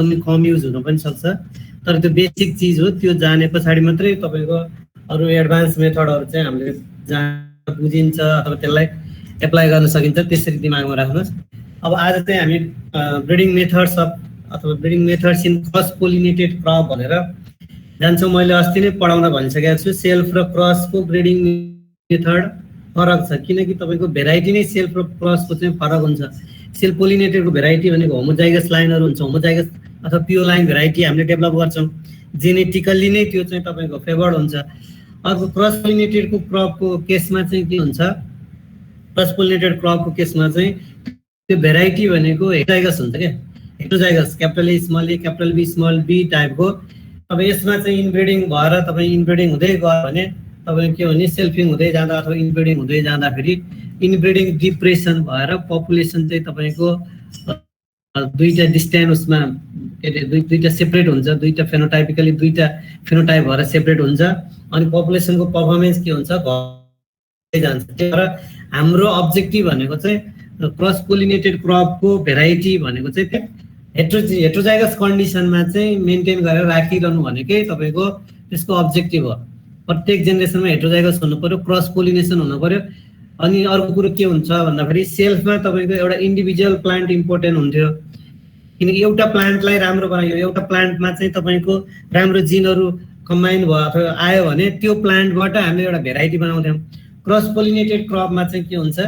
कम use हुन पनि सक्छ, तर त्यो बेसिक चिज हो। त्यो जाने पछाडि मात्रै तपाईँको अरू एडभान्स मेथडहरू चाहिँ हामीले जहाँ बुझिन्छ अथवा त्यसलाई एप्लाई गर्न सकिन्छ, त्यसरी दिमागमा राख्नुहोस्। अब आज चाहिँ हामी ब्रिडिङ मेथड्स अथवा breeding methods in cross pollinated crop भनेर जान्छौँ। मैले अस्ति नै पढाउँदा भनिसकेको छु, सेल्फ र क्रसको ब्रिडिङ मेथड फरक छ, किनकि तपाईँको भेराइटी नै सेल्फ र क्रसको चाहिँ फरक हुन्छ। सेल्फ पोलिनेटेडको भेराइटी भनेको होमोजाइगस लाइनहरू हुन्छ, होमोजाइगस अथवा प्योर लाइन भेराइटी हामीले डेभलप गर्छौँ, जेनेटिकल्ली नै त्यो चाहिँ तपाईँको फेभर्ड हुन्छ। अर्को क्रस पोलिनेटेडको क्रपको केसमा चाहिँ के हुन्छ, क्रस पोलिनेटेड क्रपको केसमा चाहिँ त्यो भेराइटी भनेको हेटरोजाइगस हुन्छ क्या, heterozygous, capital A small A capital B small B टाइपको। अब यसमा चाहिँ इनब्रिडिङ भएर तपाईँ इनब्रिडिङ हुँदै गयो भने तपाईँको के भने सेल्फिङ हुँदै जाँदा अथवा इनब्रिडिङ हुँदै जाँदाखेरि इनब्रिडिङ डिप्रेसन भएर पपुलेसन चाहिँ तपाईँको दुईटा डिस्टेन्ट उसमा के अरे दुईटा सेपरेट हुन्छ, दुईटा फेनोटाइपिकली दुईटा फेनोटाइप भएर सेपरेट हुन्छ, अनि पपुलेसनको पर्फर्मेन्स के हुन्छ, घट्दै जान्छ। त्यही भएर हाम्रो अब्जेक्टिभ भनेको चाहिँ क्रस पोलिनेटेड क्रपको भेराइटी भनेको चाहिँ हेट्रोजाइगस कन्डिसनमा चाहिँ मेन्टेन गरेर राखिरहनु भनेकै तपाईँको त्यसको अब्जेक्टिभ हो। प्रत्येक जेनेरेसनमा हेट्रोजाइगस हुनु पर्यो, क्रस पोलिनेसन हुनु पर्यो। अनि अर्को कुरो के हुन्छ भन्दाखेरि सेल्फमा तपाईँको एउटा इन्डिभिजुअल प्लान्ट इम्पोर्टेन्ट हुन्थ्यो, किनकि एउटा प्लान्टलाई राम्रो बनायो, एउटा प्लान्टमा चाहिँ तपाईँको राम्रो जिनहरू कम्बाइन भयो अथवा आयो भने त्यो प्लान्टबाट हामीले एउटा भेराइटी बनाउँथ्यौँ। क्रस पोलिनेटेड क्रपमा चाहिँ के हुन्छ,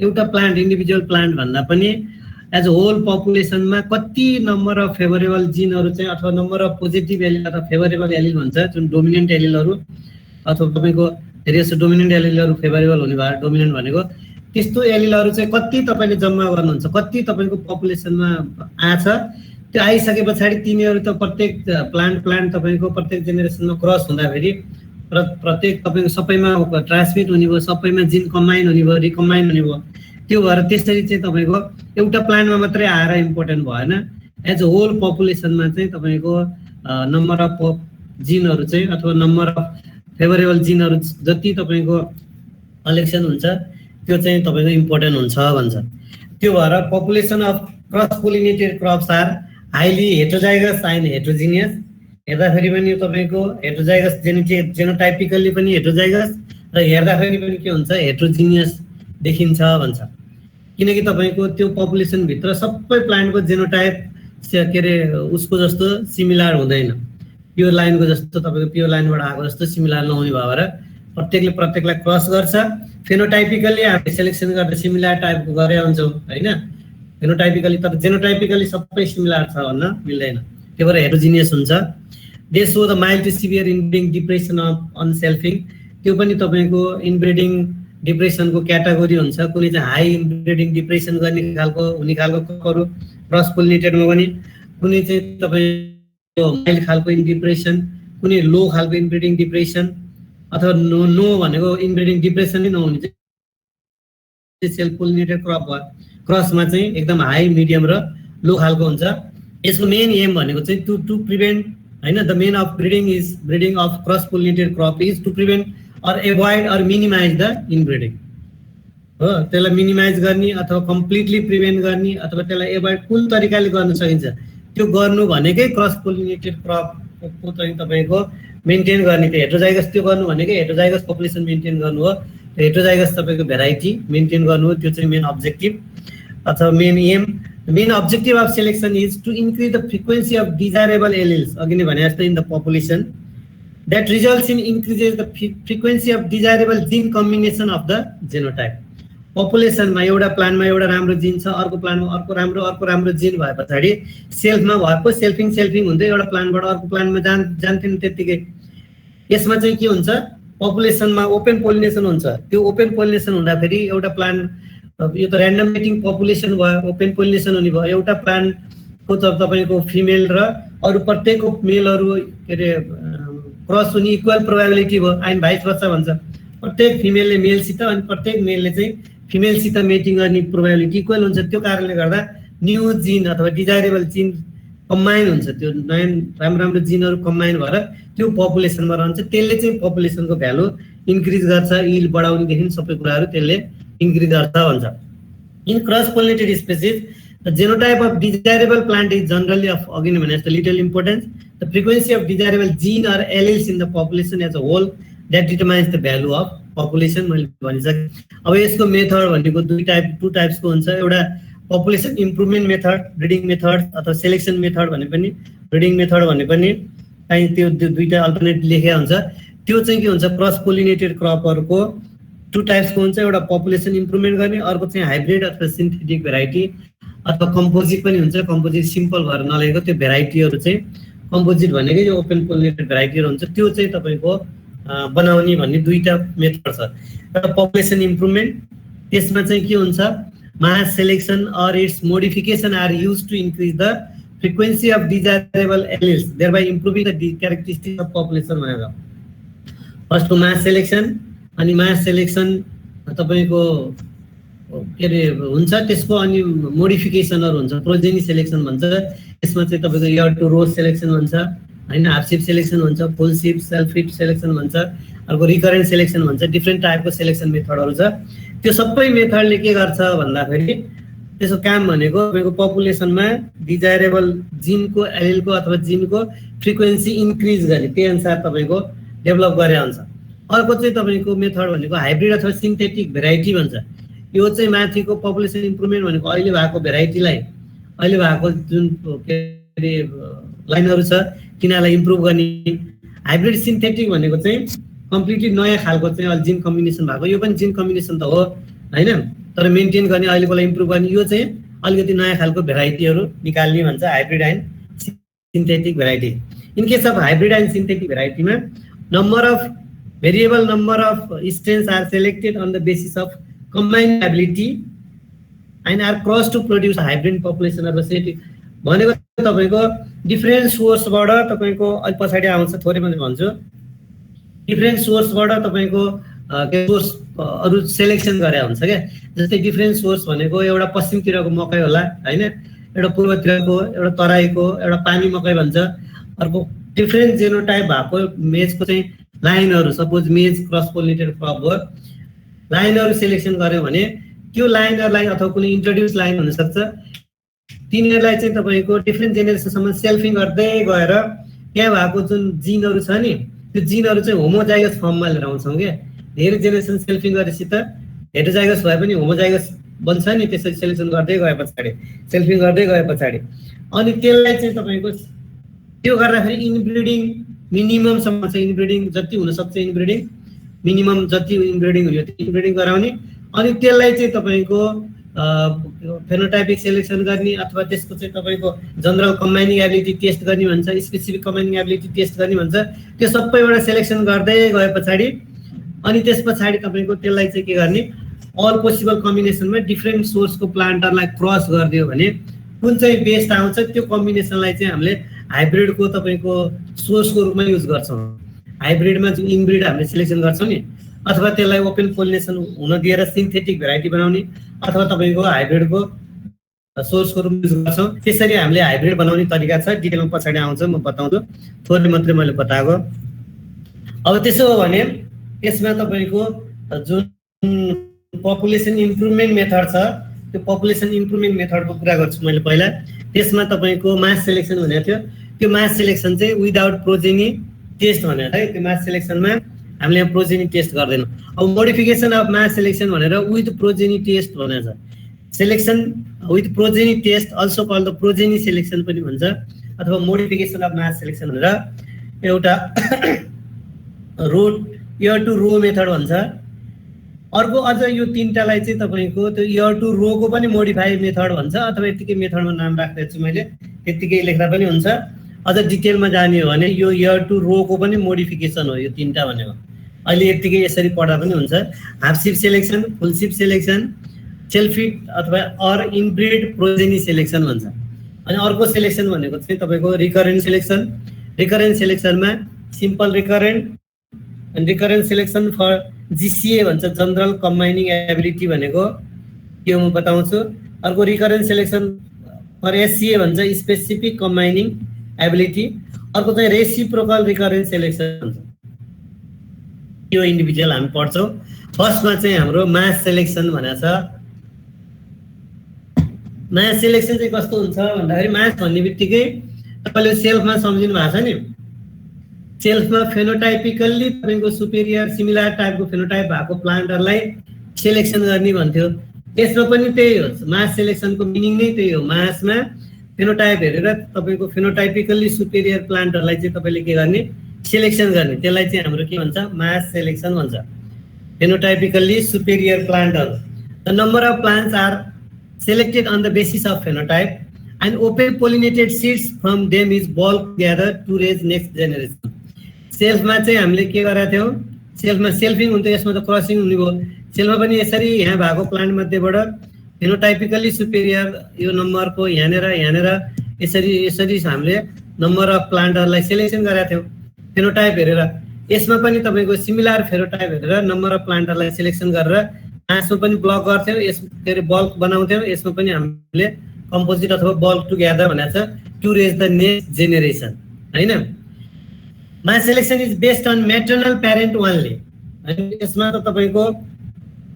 एउटा प्लान्ट इन्डिभिजुअल प्लान्ट भन्दा पनि एज अ होल पपुलेसनमा कति नम्बर अफ फेभरेबल जिनहरू चाहिँ अथवा नम्बर अफ पोजिटिभ एलिल अथवा फेभरेबल एलिल भन्छ, जुन डोमिनेन्ट एलिलहरू अथवा तपाईँको धेरै जस्तो डोमिनेन्ट एलिलहरू फेभरेबल हुने भएर डोमिनेन्ट भनेको त्यस्तो एलिलहरू चाहिँ कति तपाईँले जम्मा गर्नुहुन्छ, कति तपाईँको पपुलेसनमा आछ, त्यो आइसके पछाडि तिनीहरू त प्रत्येक प्लान्ट तपाईँको प्रत्येक जेनेरेसनमा क्रस हुँदाखेरि प्रत्येक तपाईँको सबैमा ट्रान्समिट हुने भयो, सबैमा जिन कम्बाइन हुने भयो, रिकम्बाइन हुने भयो। त्यो भएर त्यसरी चाहिँ तपाईँको एउटा प्लान्टमा मात्रै आएर इम्पोर्टेन्ट भएन, एज अ होल पपुलेसनमा चाहिँ तपाईँको नम्बर अफ जिनहरू चाहिँ अथवा नम्बर अफ फेभरेबल जिनहरू जति तपाईँको कलेक्सन हुन्छ त्यो चाहिँ तपाईँको इम्पोर्टेन्ट हुन्छ भन्छ। त्यो भएर population of cross pollinated crops are highly heterozygous and heterogeneous. हेर्दाखेरि पनि तपाईँको हेट्रोजाइगस जेनोटाइपिकल्ली पनि हेट्रोजाइगस र हेर्दाखेरि पनि के हुन्छ, हेट्रोजिनियस देखिन्छ भन्छ। किनकि तपाईँको त्यो पपुलेसनभित्र सबै प्लान्टको जेनोटाइप के अरे उसको जस्तो सिमिलर हुँदैन, प्योर लाइनको जस्तो तपाईँको प्योर लाइनबाट आएको जस्तो सिमिलर नहुने भएर प्रत्येकले प्रत्येकलाई क्रस गर्छ। फेनोटाइपिकल्ली हामीले सेलेक्सन गर्दा सिमिलर टाइपको गरे हुन्छौँ होइन, फेनोटाइपिकली, तर जेनोटाइपिकली सबै सिमिलर छ भन्न मिल्दैन, त्यही भएर हेट्रोजिनियस हुन्छ। They show the mild to severe inbreeding depression of on selfing. त्यो पनि तपाईँको इनब्रिडिङ डिप्रेसनको क्याटेगोरी हुन्छ, कुनै चाहिँ हाई इनब्रिडिङ डिप्रेसन गर्ने खालको हुने खालको क्रस पोलिनेटेडमा पनि, कुनै चाहिँ तपाईँको माइल्ड खालको डिप्रेसन, कुनै लो खालको इनब्रिडिङ डिप्रेसन, अथवा नो भनेको इनब्रिडिङ डिप्रेसन नै नहुने चाहिँ सेल्फ पोलिनेटेड क्रप भयो। क्रसमा चाहिँ एकदम हाई, मिडियम र लो खालको हुन्छ। यसको मेन एम भनेको चाहिँ टु प्रिभेन्ट होइन, the main of breeding of cross pollinated crop is to prevent or avoid or minimize the inbreeding हो। त्यसलाई मिनिमाइज गर्ने अथवा कम्प्लिटली प्रिभेन्ट गर्ने अथवा त्यसलाई एभोइड कुन तरिकाले गर्न सकिन्छ त्यो गर्नु भनेकै क्रस पोलिनेटेड क्रपको चाहिँ तपाईँको मेन्टेन गर्ने। त्यो हेट्रोजाइगस त्यो गर्नु भनेकै हेट्रोजाइगस पपुलेसन मेन्टेन गर्नु हो, त्यो हेट्रोजाइगस तपाईँको भेराइटी मेन्टेन गर्नु हो, त्यो चाहिँ मेन अब्जेक्टिभ अथवा main aim. Main objective of selection is to increase the frequency of desirable alleles, अघि नै भने जस्तो in the population, that results in increases the frequency of desirable gene combination of the genotype. पपुलेसनमा एउटा प्लान्टमा एउटा राम्रो जिन छ, अर्को प्लान्टमा अर्को राम्रो जिन भए पछाडि सेल्फमा भएको सेल्फिङ हुँदै एउटा प्लान्टबाट अर्को प्लान्टमा जान्थ्यो त्यतिकै। यसमा चाहिँ के हुन्छ, पपुलेसनमा ओपन पोलिनेसन हुन्छ। त्यो ओपन पोलिनेसन हुँदाखेरि एउटा प्लान्ट, यो त ऱ्यान्डम मेटिङ पपुलेसन भयो, ओपन पोलिनेसन हुने भयो, एउटा प्लान्टको त तपाईँको फिमेल र अरू प्रत्येकको मेलहरू के अरे क्रस हुने इक्वल प्रोबेबिलिटी भयो, एन्ड भाइस वर्सा भन्छ। प्रत्येक फिमेलले मेलसित अनि प्रत्येक मेलले चाहिँ फिमेलसित मेटिङ गर्ने प्रोबेबिलिटी इक्वल हुन्छ। त्यो कारणले गर्दा न्यू जिन अथवा डिजायरेबल जिन कम्बाइन हुन्छ, त्यो नयाँ राम्रो जिनहरू कम्बाइन भएर त्यो पपुलेसनमा रहन्छ। त्यसले चाहिँ पपुलेसनको भ्यालु इन्क्रिज गर्छ, इल बढाउनेदेखि सबै कुराहरू त्यसले इन्क्रिज गर्छ भन्छ। In cross pollinated species The genotype of desirable plant is generally of again little importance. The frequency of desirable gene or alleles in the population as a whole that determines the value of population. मैले भनिसकेँ। अब यसको method भनेको to टाइप्सको हुन्छ। एउटा population improvement method, breeding method अथवा selection method भने पनि, ब्रिडिङ मेथड भने पनि कहीँ त्यो दुईटा अल्टरनेट लेखेको हुन्छ। त्यो चाहिँ के हुन्छ, क्रस पोलिनेटेड क्रपहरुको टु टाइप्सको हुन्छ। एउटा पपुलेसन इम्प्रुभमेन्ट गर्ने, अर्को चाहिँ हाइब्रिड अथवा सिन्थेटिक भेराइटी अथवा कम्पोजिट पनि हुन्छ। कम्पोजिट सिम्पल भएर नलेखेको, त्यो भेराइटीहरु चाहिँ कम्पोजिट भनेकै यो ओपन पोलिनेटेड भेराइटीहरु हुन्छ। त्यो चाहिँ तपाईको बनाउने भन्ने दुईटा मेथड छ। एउटा पपुलेसन इम्प्रुभमेन्ट, त्यसमा चाहिँ के हुन्छ, mass selection or its modification are used to increase the frequency of desirable alleles, thereby improving the characteristics of population भनेर। फर्स्ट मास सेलेक्सन, अनि मास सेलेक्सन तपाईको के रे हुन्छ, त्यसको अनि मोडिफिकेसनहरु हुन्छ, प्रोजेनी सेलेक्सन भन्छ। त्यसमा चाहिँ तपाईको इयर टु रोज सेलेक्सन भन्छ हैन, हाफ शिफ्ट सेलेक्सन भन्छ, फुल शिफ्ट, सेल्फ शिफ्ट सेलेक्सन भन्छ, अर्को रिकरेन्ट सेलेक्सन भन्छ। डिफरेन्ट टाइपको सेलेक्सन मेथडहरु छ। त्यो सबै मेथडले के गर्छ भन्दाखेरि त्यसको काम भनेको तपाईको पपुलेसनमा डिजायरेबल जिनको एलेलको अथवा जिनको फ्रिक्वेन्सी इन्क्रिज गर्ने, त्यही अनुसार तपाईको डेभलप गरे हुन्छ। अर्को चाहिँ तपाईको मेथड भनेको हाइब्रिड अथवा सिन्थेटिक भेराइटी भन्छ। यो चाहिँ माथिको पपुलेसन इम्प्रुभमेन्ट भनेको अहिले भएको भेराइटीलाई, अहिले भएको जुन के रे लाइनहरु छ तिनीलाई इम्प्रुभ गर्ने। हाइब्रिड सिन्थेटिक भनेको चाहिँ कम्प्लिटली नयाँ खालको चाहिँ जिन कम्बिनेसन भएको, यो पनि जिन कम्बिनेसन त हो हैन, तर मेन्टेन गर्ने, अहिलेकोलाई इम्प्रुभ गर्ने, यो चाहिँ अलिकति नयाँ खालको भेराइटीहरु निकाल्ने भन्छ hybrid and synthetic variety. In case of hybrid and synthetic भेराइटीमा variable number of strains are selected on the basis of combined ability and are crossed to produce a hybrid population of the भनेको तपाईको different सोर्सबाट तपाईको अलि पछाडी आउँछ, थोरै पनि भन्छु। डिफरेन्ट सोर्सबाट तपाईको के सोर्स अरु सेलेक्सन गरे हुन्छ के। जस्तै डिफरेन्ट सोर्स भनेको एउटा पश्चिमतिरको मकै होला हैन, एउटा पूर्वतिरको, एउटा तराईको, एउटा पानी मकै भन्छ। अर्को डिफरेन्ट जेनोटाइप भएको मेजको चाहिँ लाइनहरु, सपोज मेज क्रस पोलिनेटेड क्रप हो, लाइनहरु सेलेक्सन गर्यो भने त्यो लाइनहरुलाई अथवा कुनै इन्ट्रोड्युस लाइन हुन सक्छ, तिनीहरुलाई चाहिँ तपाईको डिफरेन्ट जेनेरेसनसम्म सेल्फिङ गर्दै गएर त्यहाँ भएको जुन जिनहरु छ नि, त्यो जिनहरु चाहिँ होमोजाइगस फर्ममा लिएर आउँछौं के। धेरै जेनेरेसन सेल्फिङ गरेपछि त हेटेरोजाइगस भए पनि होमोजाइगस बन्छ नि, त्यसरी सेलेक्सन गर्दै गए पछाडी, सेल्फिङ गर्दै गए पछाडी अनि त्यसलाई चाहिँ तपाईको त्यो गर्दाखेरि इनब्रिडिङ मिनिमम सम्म चाहिँ इनब्रिडिङ जति हुन सक्छ, इनब्रिडिङ मिनिमम जति इनब्रिडिङ हुने त्यो इनब्रिडिङ गराउने। अनि त्यसलाई चाहिँ तपाईको फेनोटाइपिक सेलेक्सन गर्ने अथवा त्यसको चाहिँ तपाईको जनरल कम्बाइनिङ एबिलिटी टेस्ट गर्ने भन्छ, स्पेसिफिक कम्बाइनिङ एबिलिटी टेस्ट गर्ने भन्छ। त्यो सबैबाट सेलेक्सन गर्दै गए पछाडी अनि त्यसपछि तपाईको त्यसलाई चाहिँ के गर्ने, अल पोसिबल कम्बिनेसनमा डिफरेन्ट सोर्सको प्लान्टहरुलाई क्रस गर्दियो भने कुन चाहिँ बेस्ट आउँछ, त्यो कम्बिनेसनलाई चाहिँ हामीले हाइब्रिडको तपाईको सोर्सको रूपमा युज गर्छौं। हाइब्रिडमा जुन इनब्रिड हामीले सिलेक्सन गर्छौं नि, अथवा त्यसलाई ओपन पोलिनेसन हुन दिएर सिन्थेटिक भेराइटी बनाउने, अथवा तपाईको हाइब्रिडको सोर्सको रूपमा युज गर्छौं। त्यसरी हामीले हाइब्रिड बनाउने तरिका छ, डिटेलमा पछाडी आउँछ, म बताउँछु, थोरै मात्रै मैले बताएको। अब त्यसो हो भने यसमा तपाईको जुन पपुलेसन इम्प्रुभमेन्ट मेथड छ, त्यो पपुलेसन इम्प्रुभमेन्ट मेथडको कुरा गर्छु मैले पहिला। त्यसमा तपाईको मास सेलेक्सन भनेको थियो, त्यो मास सेलेक्सन चाहिँ विदाउट प्रोजेनी टेस्ट भनेर है, त्यो मास सेलेक्सनमा हामीले प्रोजेनी टेस्ट गर्दैनौं। अब मोडिफिकेसन अफ मास सेलेक्सन भनेर विथ प्रोजेनी टेस्ट भनेको छ। Selection with progeny test also called the progeny selection पनि भन्छ, अथवा मोडिफिकेसन अफ मास सेलेक्सन भनेर एउटा रोड इयर टु रो मेथड भन्छ। अर्को अझ यो तीनटालाई चाहिँ तपाईको त्यो इयर टु रो को पनि मोडिफाई मेथड भन्छ, अथवा यतिकै मेथडमा नाम राख्दैछु मैले, त्यतिकै लेख्दा पनि हुन्छ। अझ डिटेलमा जाने हो भने यो इयर टु रो को पनि मोडिफिकेसन हो यो तीनटा भनेको। अहिले यतिकै यसरी पढ्दा पनि हुन्छ। हाफ शिफ्ट सेलेक्सन, फुल शिफ्ट सेलेक्सन, सेल्फ फिट अथवा अर इनब्रिड प्रोजेनी सेलेक्सन भन्छ। अनि अर्को सेलेक्सन भनेको चाहिँ तपाईको recurrent selection. Recurrent सेलेक्सनमा simple recurrent अनि रिकरेन्ट सेलेक्सन फर जीसीए भन्छ, जनरल कम्बाइनिङ एबिलिटी भनेको त्यो म बताउँछु। अर्को रिकरेन्ट सेलेक्सन फर एससीए भन्छ, स्पेसिफिक कम्बाइनिङ एबिलिटी। अर्को चाहिँ रेसिप्रोकल रिकरेन्ट सेलेक्सन भन्छ, त्यो इन्डिभिजुअल हामी पढ्छौं। फर्स्टमा चाहिँ हाम्रो मास सेलेक्सन भनेको छ। मास सिलेक्सन चाहिँ कस्तो हुन्छ भन्दाखेरि मास भन्ने बित्तिकै तपाईँले सेल्फमा सम्झिनु भएको छ नि, सेल्फमा फेनोटाइपिकल्ली तपाईँको सुपेरियर सिमिलर टाइपको फेनोटाइप भएको प्लान्टहरूलाई सेलेक्सन गर्ने भन्थ्यो। यसमा पनि त्यही हो, मास सेलेक्सनको मिनिङ नै त्यही हो। मासमा फेनोटाइप हेरेर तपाईँको फेनोटाइपिकल्ली सुपेरियर प्लान्टहरूलाई चाहिँ तपाईँले के गर्ने, सेलेक्सन गर्ने, त्यसलाई चाहिँ हाम्रो के भन्छ, मास सेलेक्सन भन्छ। फेनोटाइपिकल्ली सुपेरियर प्लान्टहरू, the number of plants are selected on the basis of phenotype and open pollinated seeds from them is bulk gathered to raise next generation. सेल्फमा चाहिँ हामीले के गरेका थियौँ, सेल्फमा सेल्फिङ हुन्थ्यो, यसमा त क्रसिङ हुने भयो। सेल्फमा पनि यसरी यहाँ भएको प्लान्ट मध्येबाट फेनोटाइपिकल्ली सुपेरियर यो नम्बरको यहाँनिर यसरी यसरी हामीले नम्बर अफ प्लान्टहरूलाई सेलेक्सन गरेका थियौँ फेनोटाइप हेरेर। यसमा पनि तपाईँको सिमिलर फेनोटाइप हेरेर नम्बर अफ प्लान्टहरूलाई सेलेक्सन गरेर मासमा पनि ब्लक गर्थ्यौँ, यस के अरे बल्क बनाउँथ्यौँ। यसमा पनि हामीले कम्पोजिट अथवा बल्क टुगेदर भनेको छ, to raise the next generation होइन। Mass selection is based on maternal parent only. यसमा त तपाईँको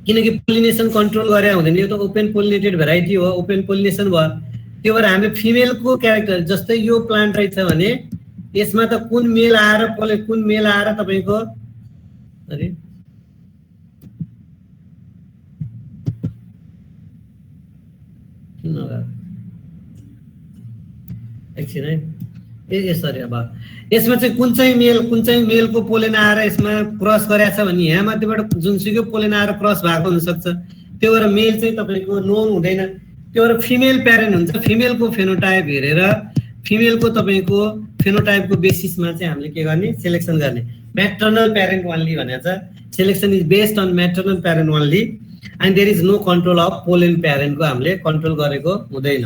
किनकि पोलिनेसन कन्ट्रोल गरे हुँदैन, यो त ओपन पोलिनेटेड भेराइटी हो, ओपन पोलिनेसन भयो। त्यो भएर हामीले फिमेलको क्यारेक्टर, जस्तै यो प्लान्ट रहेछ भने यसमा त कुन मेल आएर तपाईँको अरे एकछिन है, सरी अब यसमा चाहिँ कुन चाहिँ मेलको पोलेन आएर यसमा क्रस गरेछ भने यहाँ माथिबाट जुनसुकै पोलेन आएर क्रस भएको हुनसक्छ। त्यो भएर मेल चाहिँ तपाईँको नोन हुँदैन, त्यो भएर फिमेल प्यारेन्ट हुन्छ। फिमेलको फेनोटाइप हेरेर फिमेलको तपाईँको फेनोटाइपको बेसिसमा चाहिँ हामीले के गर्ने, सेलेक्सन गर्ने। म्याटर्नल प्यारेन्ट ओन्ली भनेको छ, selection is based on maternal parent only and there is no control of pollen प्यारेन्टको हामीले कन्ट्रोल गरेको हुँदैन।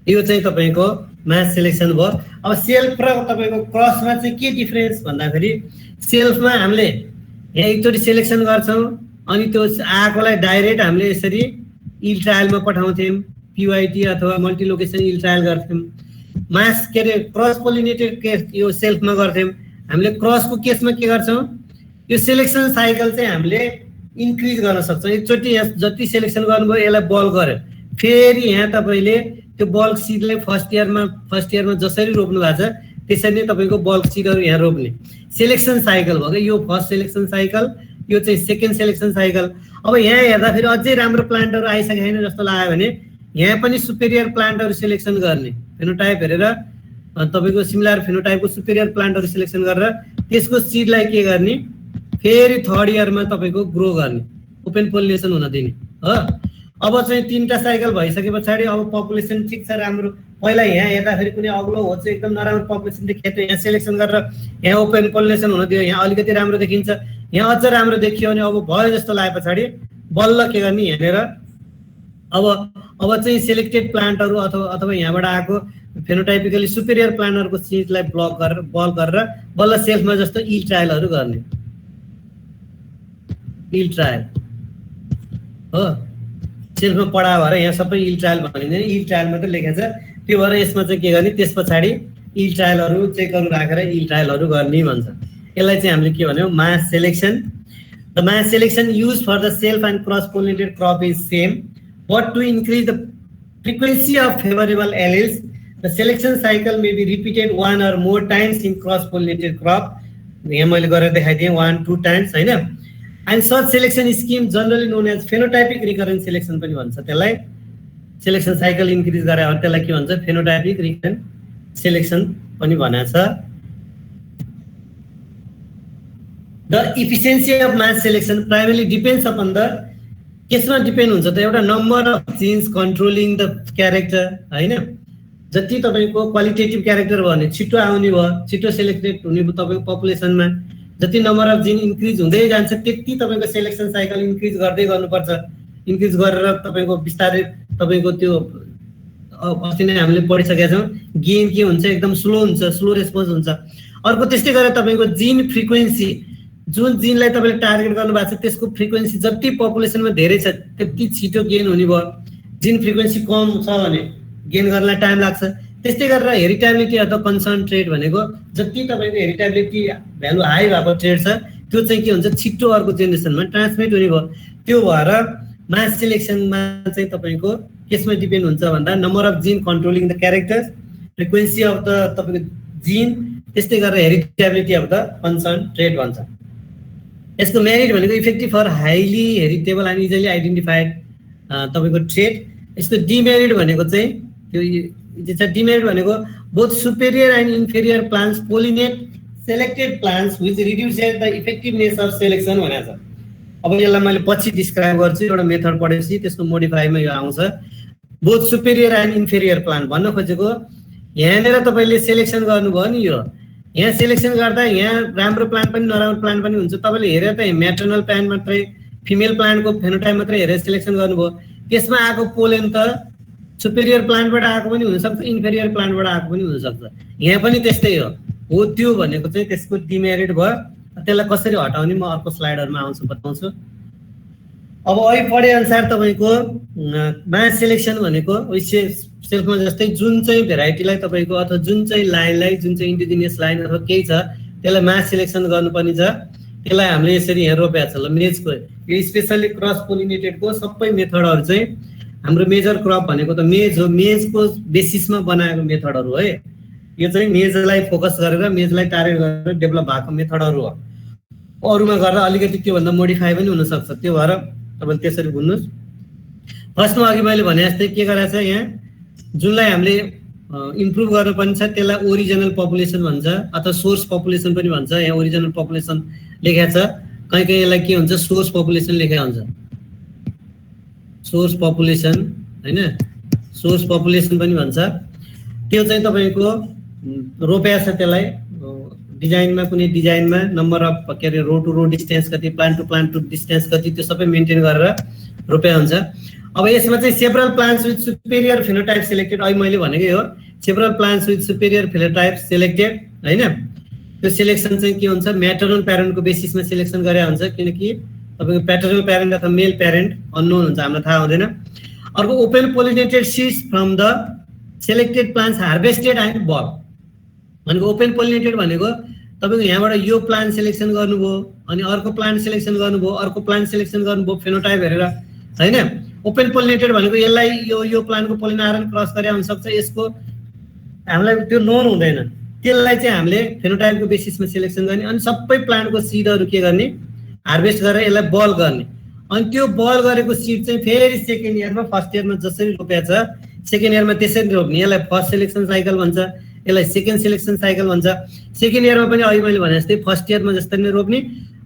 यो चाहिँ तपाईँको मास सेलेक्सन भयो। अब सेल्फ र तपाईँको क्रसमा चाहिँ के डिफरेन्स भन्दाखेरि सेल्फमा हामीले यहाँ एकचोटि सेलेक्सन गर्छौँ अनि त्यो आएकोलाई डाइरेक्ट हामीले यसरी इल ट्रायलमा पठाउँथ्यौँ, पिवाइटी अथवा मल्टिलोकेसन इल ट्रायल गर्थ्यौँ। मास के अरे क्रस पोलिनेटेड केस यो सेल्फमा गर्थ्यौँ। हामीले क्रसको केसमा के गर्छौँ, यो सेलेक्सन साइकल चाहिँ हामीले इन्क्रिज गर्न सक्छौँ। एकचोटि यहाँ जति सेलेक्सन गर्नुभयो यसलाई बल्क गर्यो, फेरि यहाँ तपाईँले त्यो बल्क सिडलाई फर्स्ट इयरमा जसरी रोप्नु भएको छ त्यसरी नै तपाईँको बल्क सिडहरू यहाँ रोप्ने सेलेक्सन साइकल भयो। यो फर्स्ट सेलेक्सन साइकल, यो चाहिँ सेकेन्ड सेलेक्सन साइकल। अब यहाँ हेर्दाखेरि अझै राम्रो प्लान्टहरू आइसकेको छैन जस्तो लाग्यो भने यहाँ पनि सुपेरियर प्लान्टहरू सेलेक्सन गर्ने, फेनोटाइप हेरेर तपाईँको सिमिलर फेनोटाइपको सुपेरियर प्लान्टहरू सेलेक्सन गरेर त्यसको सिडलाई के गर्ने, फेरि थर्ड इयरमा तपाईँको ग्रो गर्ने, ओपन पोलिनेसन हुन दिने हो। अब चाहिँ 3टा साइकल भइसके पछाडि अब पपुलेसन ठिक छ राम्रो, पहिला यहाँ हेर्दाखेरि कुनै अग्लो हो चाहिँ एकदम नराम्रो पपुलेसन देखियो, यहाँ सेलेक्सन गरेर यहाँ ओपन पोलिनेसन हुन दियो, यहाँ अलिकति राम्रो देखिन्छ, यहाँ अझ राम्रो देखियो भने अब भयो जस्तो लागे पछाडि बल्ल के गर्ने हेरेर अब चाहिँ सेलेक्टेड प्लान्टहरू अथवा यहाँबाट आएको फेनोटाइपिकली सुपेरियर प्लान्टहरूको सिडलाई बल्क गरेर बल्ल सेल्फमा जस्तो इल ट्रायलहरू गर्ने, इल ट्रायल हो। सेल्फमा पढा भएर यहाँ सबै इल ट्रायल भनिँदैन, इल ट्रायल मात्रै लेखेको छ। त्यो भएर यसमा चाहिँ के गर्ने, त्यस पछाडि इल ट्रायलहरू चेकहरू राखेर इल ट्रायलहरू गर्ने भन्छ। यसलाई चाहिँ हामीले के भन्यौँ, mass selection. The mass selection use for the self and cross pollinated crop is same, but to increase the frequency of favourable alleles the selection cycle may be repeated 1 or more times in cross pollinated crop. यहाँ मैले गरेर देखाइदिएँ 1-2 times होइन। And such selection scheme generally known as phenotypic recurrent selection पनि भन्छ त्यसलाई। Selection cycle increase गरे भने त्यसलाई के भन्छ, फेनोटाइपिक रिकरेन्ट सेलेक्सन पनि भनेको छ। The efficiency of mass selection primarily depends upon the, केसमा डिपेन्ड हुन्छ त, एउटा number of jeans controlling the character होइन। जति तपाईँको क्वालिटेटिभ क्यारेक्टर भयो भने छिटो आउने भयो, छिटो सेलेक्टेड हुने भयो तपाईँको पपुलेसनमा। जति नम्बर अफ जिन इन्क्रिज हुँदै जान्छ त्यति तपाईँको सेलेक्सन साइकल इन्क्रिज गर्दै गर्नुपर्छ। इन्क्रिज गरेर तपाईँको बिस्तारै तपाईँको त्यो अस्ति नै हामीले पढिसकेका छौँ, गेन के हुन्छ, एकदम स्लो हुन्छ, स्लो रेस्पोन्स हुन्छ। अर्को त्यस्तै गरेर तपाईँको जिन फ्रिक्वेन्सी, जुन जिनलाई तपाईँले टार्गेट गर्नुभएको छ त्यसको फ्रिक्वेन्सी जति पपुलेसनमा धेरै छ त्यति छिटो गेन हुने भयो। जिन फ्रिक्वेन्सी कम छ भने गेन गर्नलाई टाइम लाग्छ। त्यस्तै गरेर हेरिटेबिलिटी अथवा कन्सन्ट्रेट भनेको जति तपाईँको हेरिटेबिलिटी भ्यालु हाई भएको ट्रेड छ त्यो चाहिँ के हुन्छ, छिटो अर्को जेनेरेसनमा ट्रान्समिट हुने भयो। त्यो भएर मास सेलेक्सनमा चाहिँ तपाईँको केसमा डिपेन्ड हुन्छ भन्दा number of gene controlling the characters, frequency of the तपाईँको जिन, त्यस्तै गरेर heritability of the concern trait भन्छ। यसको मेरिट भनेको effective for highly heritable and easily identified तपाईँको ट्रेट। यसको डिमेरिट भनेको चाहिँ त्यो छ डिमेरिट भनेको both superior and inferior plants pollinate selected plants which reduces the effectiveness of selection भनेको छ। अब यसलाई मैले पछि डिस्क्राइब गर्छु, एउटा मेथड पढेपछि त्यसको मोडिफाईमा यो आउँछ। Both superior and inferior plant भन्न खोजेको यहाँनिर तपाईँले सेलेक्सन गर्नुभयो नि, यो यहाँ सेलेक्सन गर्दा यहाँ राम्रो प्लान्ट पनि नराम्रो प्लान्ट पनि हुन्छ। तपाईँले हेरेर त म्याटर्नल प्लान्ट मात्रै, फिमेल प्लान्टको फेनोटाइप मात्रै हेरेर सेलेक्सन गर्नुभयो, त्यसमा आएको पोलेन त सुपेरियर प्लान्टबाट आएको पनि हुनसक्छ, इन्फेरियर प्लान्टबाट आएको पनि हुनसक्छ। यहाँ पनि त्यस्तै हो त्यो भनेको चाहिँ त्यसको डिमेरिट भयो। त्यसलाई कसरी हटाउने म अर्को स्लाइडहरूमा बताउँछु। अब अहिले पढे अनुसार तपाईँको मास सेलेक्सन भनेको सेल्फमा जस्तै जुन चाहिँ भेराइटीलाई तपाईँको अथवा जुन चाहिँ लाइनलाई, जुन चाहिँ इन्डिजिनियस लाइन अथवा केही छ त्यसलाई मास सेलेक्सन गर्नुपर्ने छ। त्यसलाई हामीले यसरी यहाँ रोपेको छ। ल मेजको यो स्पेसल्ली क्रस पोलिनेटेडको सबै मेथडहरू चाहिँ हाम्रो मेजर क्रप भनेको त मेज हो, मेजको बेसिसमा बनाएको मेथडहरू है। यो चाहिँ मेजलाई फोकस गरेर, मेजलाई टार्गेट गरेर डेभलप भएको मेथडहरू हो। अरूमा गर्दा अलिकति त्योभन्दा मोडिफाई पनि हुनसक्छ, त्यो भएर तपाईँले त्यसरी बुझ्नुहोस्। फर्स्टमा अघि मैले भने जस्तै के गरेको छ, यहाँ जुनलाई हामीले इम्प्रुभ गर्नुपर्ने छ त्यसलाई ओरिजिनल पपुलेसन भन्छ अथवा सोर्स पपुलेसन पनि भन्छ। यहाँ ओरिजिनल पपुलेसन लेखेको छ, कहीँ कहीँ यसलाई के हुन्छ सोर्स पपुलेसन लेखेको हुन्छ, सोर्स पपुलेसन होइन, सोर्स पपुलेसन पनि भन्छ। त्यो चाहिँ तपाईँको रोपेको छ, त्यसलाई डिजाइनमा कुनै डिजाइनमा नम्बर अफ के अरे रो टु रो डिस्टेन्स कति, प्लान्ट टु डिस्टेन्स कति, त्यो सबै मेन्टेन गरेर रोपेको हुन्छ। अब यसमा चाहिँ several plants with superior phenotype selected, अहिले मैले भनेकै हो several plants with superior phenotype selected होइन। त्यो सेलेक्सन चाहिँ के हुन्छ, म्याटर्नल प्यारेन्टको बेसिसमा सेलेक्सन गरेर हुन्छ, किनकि तपाईँको प्याटर्नल प्यारेन्ट अथवा मेल प्यारेन्ट अननोन हुन्छ, हामीलाई थाहा हुँदैन। अर्को open pollinated seeds from the selected plants harvested and bulk भनेको ओपन पोलिनेटेड भनेको तपाईँको यहाँबाट यो प्लान्ट सेलेक्सन गर्नुभयो, अनि अर्को प्लान्ट सेलेक्सन गर्नुभयो, अर्को प्लान्ट सेलेक्सन गर्नुभयो फेनोटाइप हेरेर होइन। ओपन पोलिनेटेड भनेको यसलाई यो प्लान्टको पोलिन आइरन क्रस गरे हुनसक्छ, यसको हामीलाई त्यो नोन हुँदैन। त्यसलाई चाहिँ हामीले फेनोटाइपको बेसिसमा सेलेक्सन गर्ने, अनि सबै प्लान्टको सिडहरू के गर्ने हार्भेस्ट गरेर यसलाई बल गर्ने। अनि त्यो बल गरेको सिड चाहिँ फेरि सेकेन्ड इयरमा फर्स्ट इयरमा जसरी रोपेको छ सेकेन्ड इयरमा त्यसरी रोप्ने। यसलाई फर्स्ट सेलेक्सन साइकल भन्छ, यसलाई सेकेन्ड सेलेक्सन साइकल भन्छ। सेकेन्ड इयरमा पनि अहिले मैले भने जस्तै फर्स्ट इयरमा जस्तै नै रोप्ने,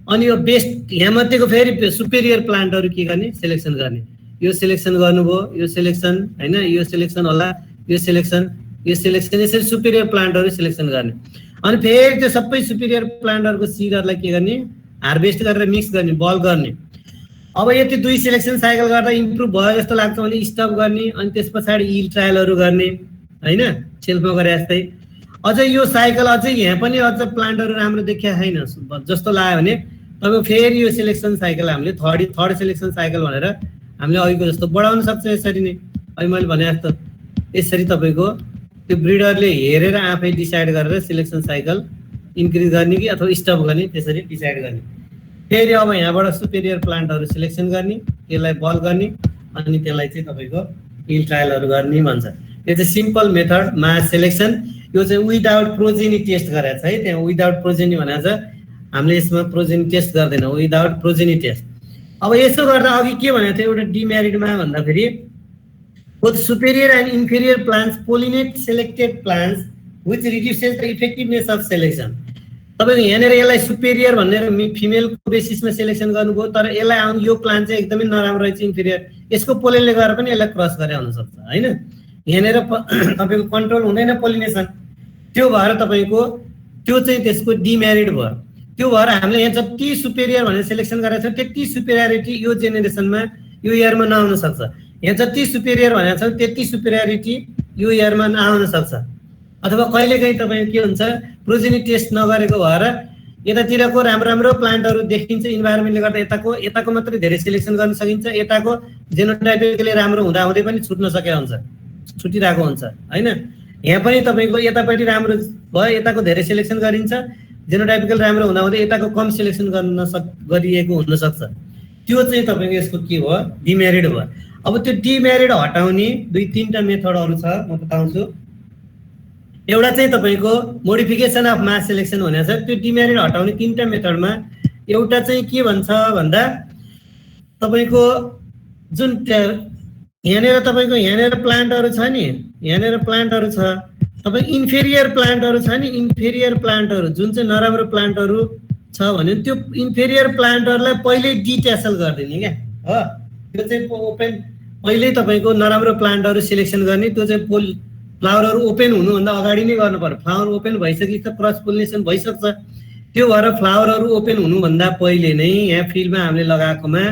अनि यो बेस्ट यहाँ मध्येको फेरि सुपेरियर प्लान्टहरू के गर्ने सेलेक्सन गर्ने। यो सेलेक्सन गर्नुभयो, यो सेलेक्सन होइन, यो सेलेक्सन होला, यो सेलेक्सन, यो सेलेक्सन, यसरी सुपेरियर प्लान्टहरू सेलेक्सन गर्ने। अनि फेरि त्यो सबै सुपेरियर प्लान्टहरूको सिडहरूलाई के गर्ने हार्भेस्ट गरेर मिक्स गर्ने, बल गर्ने। अब यति दुई सेलेक्सन साइकल गर्दा इम्प्रुभ भयो जस्तो लाग्छ भने स्टप गर्ने, अनि त्यस पछाडि यिल्ड ट्रायलहरू गर्ने होइन, सेल्फमा गरे जस्तै। अझै यो साइकल अझै यहाँ पनि अझ प्लान्टहरू राम्रो देखिया छैन जस्तो लाग्यो भने तपाईँ फेरि यो सेलेक्सन साइकल हामीले थर्ड सेलेक्सन साइकल भनेर हामीले अघिको जस्तो बढाउन सक्छ। यसरी नै अहिले मैले भने जस्तो यसरी तपाईँको त्यो ब्रिडरले हेरेर आफै डिसाइड गरेर सेलेक्सन साइकल इन्क्रिज गर्ने कि अथवा स्टप गर्ने, त्यसरी डिसाइड गर्ने। फेरि अब यहाँबाट सुपेरियर प्लान्टहरू सेलेक्सन गर्ने, त्यसलाई बल गर्ने, अनि त्यसलाई चाहिँ तपाईँको यिल्ड ट्रायलहरू गर्ने भन्छ। यो चाहिँ सिम्पल मेथड मास सेलेक्सन। यो चाहिँ विदाउट प्रोजेनी टेस्ट गरेको छ है, त्यहाँ विदाउट प्रोजेनी भनेको छ, हामीले यसमा प्रोजेनी टेस्ट गर्दैनौँ, विदाउट प्रोजेनी टेस्ट। अब यसो गर्दा अघि के भनेको थियो एउटा डिमेरिटमा भन्दाखेरि both superior and inferior plants pollinate selected plants which reduces the effectiveness of selection. तपाईँको यहाँनिर यसलाई सुपेरियर भनेर फिमेलको बेसिसमा सेलेक्सन गर्नुभयो, तर यसलाई आउनु यो प्लान्ट चाहिँ एकदमै नराम्रो रहेछ इन्फेरियर, यसको पोलेनले गएर पनि यसलाई क्रस गरे हुनसक्छ होइन। यहाँनिर तपाईँको कन्ट्रोल हुँदैन पोलिनेसन, त्यो भएर तपाईँको त्यो चाहिँ त्यसको डिमेरिट भयो। त्यो भएर हामीले यहाँ जति सुपेरियर भनेर सेलेक्सन गरेको छ त्यति सुपेरियरिटी यो जेनेरेसनमा यो इयरमा नआउन सक्छ। यहाँ जति सुपेरियर भनेको छ त्यति सुपेरियरिटी यो इयरमा नआउन सक्छ। अथवा कहिलेकाहीँ तपाईँको के हुन्छ प्रोजेनी टेस्ट नगरेको भएर यतातिरको राम्रो प्लान्टहरू देखिन्छ, इन्भाइरोमेन्टले गर्दा यताको मात्रै धेरै सेलेक्सन गर्न सकिन्छ, यताको जेनोटाइपिकली राम्रो हुँदै पनि छुट्न सकेको हुन्छ, छुटिरहेको हुन्छ होइन। यहाँ पनि तपाईँको यतापट्टि राम्रो भयो, यताको धेरै सेलेक्सन गरिन्छ, जेनोटाइपिकल राम्रो हुँदै यताको कम सेलेक्सन गरिएको हुनसक्छ। त्यो चाहिँ तपाईँको यसको के भयो डिमेरिट भयो। अब त्यो डिमेरिट हटाउने 2-3टा मेथडहरू छ, म बताउँछु। एउटा चाहिँ तपाईको मोडिफिकेसन अफ मास सिलेक्सन भनेको छ। त्यो डिमेरिट हटाउने 3टा मेथडमा एउटा चाहिँ के भन्छ भन्दा तपाईको जुन यहाँनिर तपाईको यहाँनिर प्लान्टहरू छ नि, यहाँनिर प्लान्टहरू छ, तपाई इन्फेरियर प्लान्टहरू छ नि, इन्फेरियर प्लान्टहरू जुन चाहिँ नराम्रो प्लान्टहरू छ भने त्यो इन्फेरियर प्लान्टहरूलाई पहिले डिट्यासल गरिदिने क्या हो। त्यो चाहिँ ओपन पहिले तपाईको नराम्रो प्लान्टहरू सिलेक्सन गर्ने। त्यो चाहिँ फ्लावरहरू ओपन हुनुभन्दा अगाडि नै गर्नु पर्यो। फ्लावर ओपन भइसकेपछि त क्रस पोलिनेसन भइसक्छ। त्यो भएर फ्लावरहरू ओपन हुनुभन्दा पहिले नै यहाँ फिल्डमा हामीले लगाएकोमा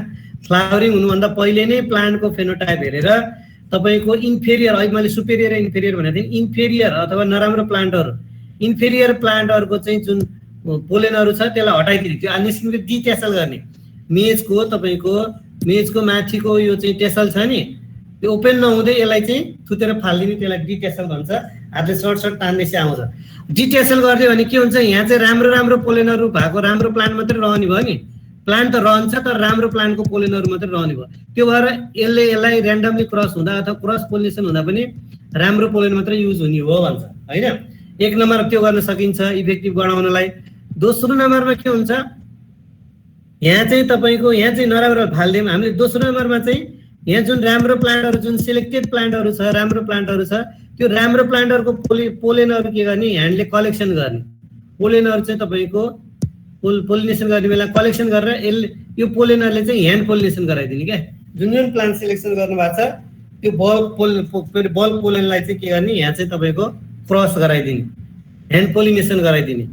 फ्लावरिङ हुनुभन्दा पहिले नै प्लान्टको फेनोटाइप हेरेर तपाईको इन्फेरियर, अहिले मैले सुपेरियर र इन्फेरियर भनेको थिएँ, इन्फेरियर अथवा नराम्रो प्लान्टहरू, इन्फेरियर प्लान्टहरूको चाहिँ जुन पोलेनहरू छ त्यसलाई हटाइदिने, त्यो निस्किने डिट्यासल गर्ने। मेजको तपाईको मेजको माथिको यो चाहिँ टेसल छ नि, त्यो ओपन नहुँदै यसलाई चाहिँ थुतेर फालिदिने, त्यसलाई डिट्यासल भन्छ। हातले सर्ट तान्दैछ आउँछ। डिट्यासल गरिदियो भने के हुन्छ, यहाँ चाहिँ राम्रो राम्रो पोलेनहरू भएको राम्रो प्लान्ट मात्रै रहने भयो नि। प्लान्ट त रहन्छ तर राम्रो प्लान्टको पोलेनहरू मात्रै रहने भयो। त्यो भएर यसलाई र्यान्डमली क्रस हुँदा अथवा क्रस पोलिनेसन हुँदा पनि राम्रो पोलेन मात्रै युज हुने हो भन्छ हैन। एक नम्बर त्यो गर्न सकिन्छ इफेक्टिभ गराउनलाई। दोस्रो नम्बरमा के हुन्छ, यहाँ चाहिँ तपाईको यहाँ चाहिँ नराम्रो फाल्दियौँ हामीले। दोस्रो नम्बरमा चाहिँ यहाँ जुन राम्रो प्लान्टहरू, जुन सिलेक्टेड प्लान्टहरू छ, राम्रो प्लान्टहरू छ, त्यो राम्रो प्लान्टहरूको पोलेनहरू के गर्ने, ह्यान्डले कलेक्सन गर्ने। पोलेनहरू चाहिँ तपाईको पोलिनेसन गर्ने बेला कलेक्सन गरेर यो पोलेनरले चाहिँ ह्यान्ड पोलिनेसन गराइदिने क्या। जुन जुन प्लान्ट सिलेक्सन गर्नु भएको छ त्यो बल्क पोलेनलाई चाहिँ के गर्ने, यहाँ चाहिँ तपाईको क्रस गराइदिने, ह्यान्ड पोलिनेसन गराइदिने।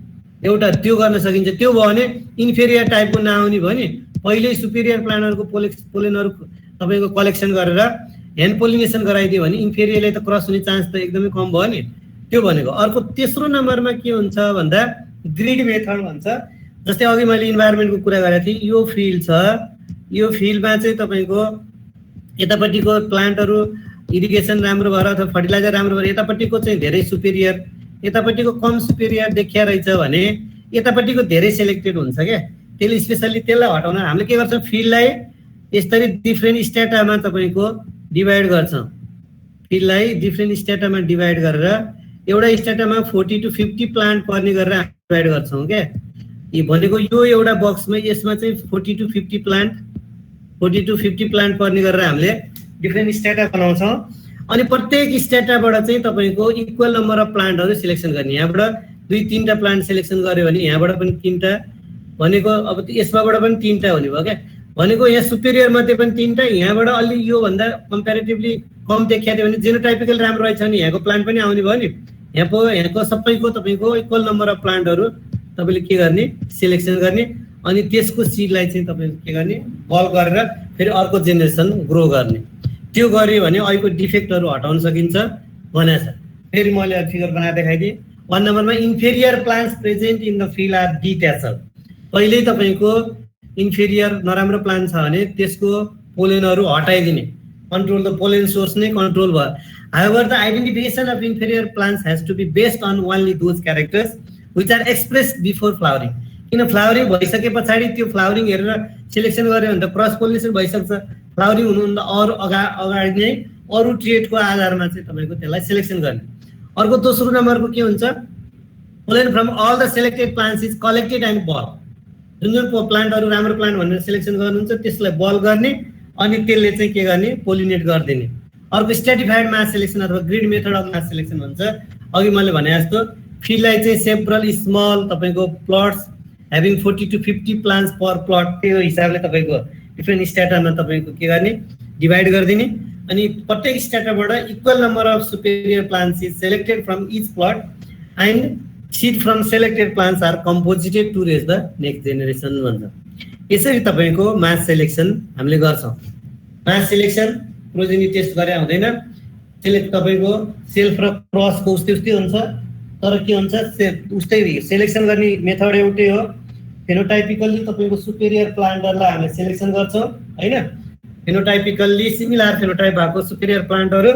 एउटा त्यो गर्न सकिन्छ। त्यो भयो भने इन्फेरियर टाइपको नआउने भयो नि, पहिल्यै सुपेरियर प्लान्टहरूको पोलेनहरू तपाईको कलेक्सन गरेर ह्यान्ड पोलिनेसन गराइदियो भने इन्फेरियरले त क्रस हुने चान्स त एकदमै कम भयो नि। त्यो भनेको। अर्को तेस्रो नम्बरमा के हुन्छ भन्दा ग्रिड मेथड भन्छ। जस्तै अघि मैले इन्भाइरोमेन्टको कुरा गरेको थिएँ, यो फिल्ड छ, यो फिल्डमा चाहिँ तपाईको यतापट्टिको प्लान्टहरू इरिगेसन राम्रो भएर अथवा फर्टिलाइजर राम्रो भएर यतापट्टिको चाहिँ धेरै सुपेरियर, यतापट्टिको कम सुपेरियर देखिया रहेछ भने यतापट्टिको धेरै सेलेक्टेड हुन्छ क्या। त्यसले स्पेसल्ली त्यसलाई हटाउन हामीले के गर्छौँ, फिल्डलाई यसरी डिफ्रेन्ट स्ट्याटामा तपाईको डिभाइड गर्छौँ। फिल्डलाई डिफ्रेन्ट स्ट्याटामा डिभाइड गरेर एउटा स्ट्याटामा 40 to 50 प्लान्ट पर्ने गरेर डिभाइड गर्छौँ क्या। यो भनेको यो एउटा बक्समा यसमा चाहिँ 40 to 50 प्लान्ट पर्ने गरेर हामीले डिफ्रेन्ट स्ट्याटा बनाउँछौँ। अनि प्रत्येक स्ट्याटाबाट चाहिँ तपाईको इक्वल नम्बर अफ प्लान्टहरू सिलेक्सन गर्ने। यहाँबाट 2-3टा प्लान्ट सिलेक्सन गर्यो भने यहाँबाट पनि 3टा भनेको, अब यसबाट पनि 3टा हुने भयो क्या। भनेको यहाँ सुपेरियर मध्ये पनि 3टा, यहाँबाट अलि यो भन्दा कम्प्यारेटिभली कम देखिया थियो भने जेनोटाइपिकल राम्रो रहेछ भने यहाँको प्लान्ट पनि आउने भयो नि। यहाँको सबैको तपाईको इक्वल नम्बर अफ प्लान्टहरू तपाईले के गर्ने, सिलेक्सन गर्ने। अनि त्यसको सिडलाई चाहिँ तपाईले के गर्ने, बल गरेर फेरि अर्को जेनेरेसन ग्रो गर्ने। त्यो गर्यो भने अहिलेको डिफेक्टहरू हटाउन सकिन्छ भनेको छ। फेरि मैले फिगर बनाएर देखाइदिएँ। 1 नम्बरमा inferior plants present in the field are detached. पहिल्यै तपाईको इन्फेरियर नराम्रो प्लान्ट छ भने त्यसको पोलेनहरू हटाइदिने, कन्ट्रोल द पोलेन सोर्स नै कन्ट्रोल भयो। However the identification of inferior plants has to be based on only those characters which are expressed before flowering. किन फ्लावरिङ भइसके पछाडि त्यो फ्लावरिङ हेरेर सिलेक्सन गर्यो भने त क्रस पोलिनेसन भइसक्छ। फ्लावरिङ हुनुभन्दा अगाडि नै अरू ट्रेडको आधारमा चाहिँ तपाईको त्यसलाई सिलेक्सन गर्ने। अर्को दोस्रो नम्बरको के हुन्छ, pollen from all the selected plants is collected and bulk. जुन जुन प्लान्टहरू राम्रो प्लान्ट भनेर सिलेक्सन गर्नुहुन्छ त्यसलाई बल गर्ने अनि त्यसले चाहिँ के गर्ने, पोलिनेट गरिदिने। अर्को स्ट्राटिफाइड मास सिलेक्सन अथवा grid method of mass selection भन्छ। अघि मैले भने जस्तो फिल्डलाई चाहिँ सेभरल स्मल तपाईको plots having 40 to 50 plants per plot, त्यो हिसाबले तपाईको डिफ्रेन्ट स्ट्याटामा तपाईको के गर्ने, डिभाइड गरिदिने। अनि प्रत्येक स्ट्याटाबाट equal number of superior plants is selected from each plot and seed from selected plants are composited to raise the next generation भन्छ। यसरी तपाईको मास सिलेक्सन हामीले गर्छौँ। मास सिलेक्सन प्रोजेनी टेस्ट गरे हुँदैन, त्यसले तपाईको सेल्फ र क्रसको उस्तै हुन्छ। तर के हुन्छ, उस्तै सिलेक्सन गर्ने मेथड एउटै हो। फेनोटाइपिकल्ली तपाईको सुपेरियर प्लान्टहरूलाई हामीले सिलेक्सन गर्छौँ हैन। फेनोटाइपिकल्ली सिमिलर फेनोटाइप भएको सुपेरियर प्लान्टहरू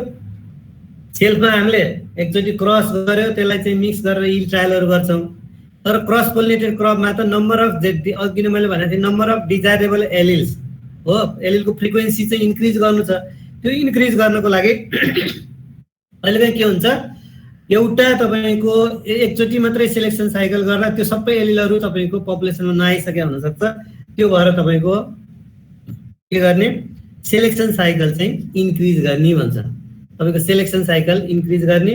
सेल्फमा हामीले एकचोटि क्रस गर्यो, त्यसलाई चाहिँ मिक्स गरेर यिल्ड ट्रायलहरू गर्छौँ। तर क्रस पोलिनेटेड क्रपमा त नम्बर अफ, अघि नै मैले भनेको थिएँ, नम्बर अफ डिजायरेबल एलिल्स हो, एलिलको फ्रिक्वेन्सी चाहिँ इन्क्रिज गर्नु छ। त्यो इन्क्रिज गर्नको लागि अहिले के हुन्छ एउटा तपाईको एकचोटी मात्रै सिलेक्सन साइकल गर्दा त्यो सबै एलिलहरु तपाईको पपुलेसनमा नआइसके हुन सक्छ त्यो भएर तपाईको के गर्ने सिलेक्सन साइकल चाहिँ इन्क्रिज गर्ने भन्छ तपाईको सिलेक्सन साइकल इन्क्रिज गर्ने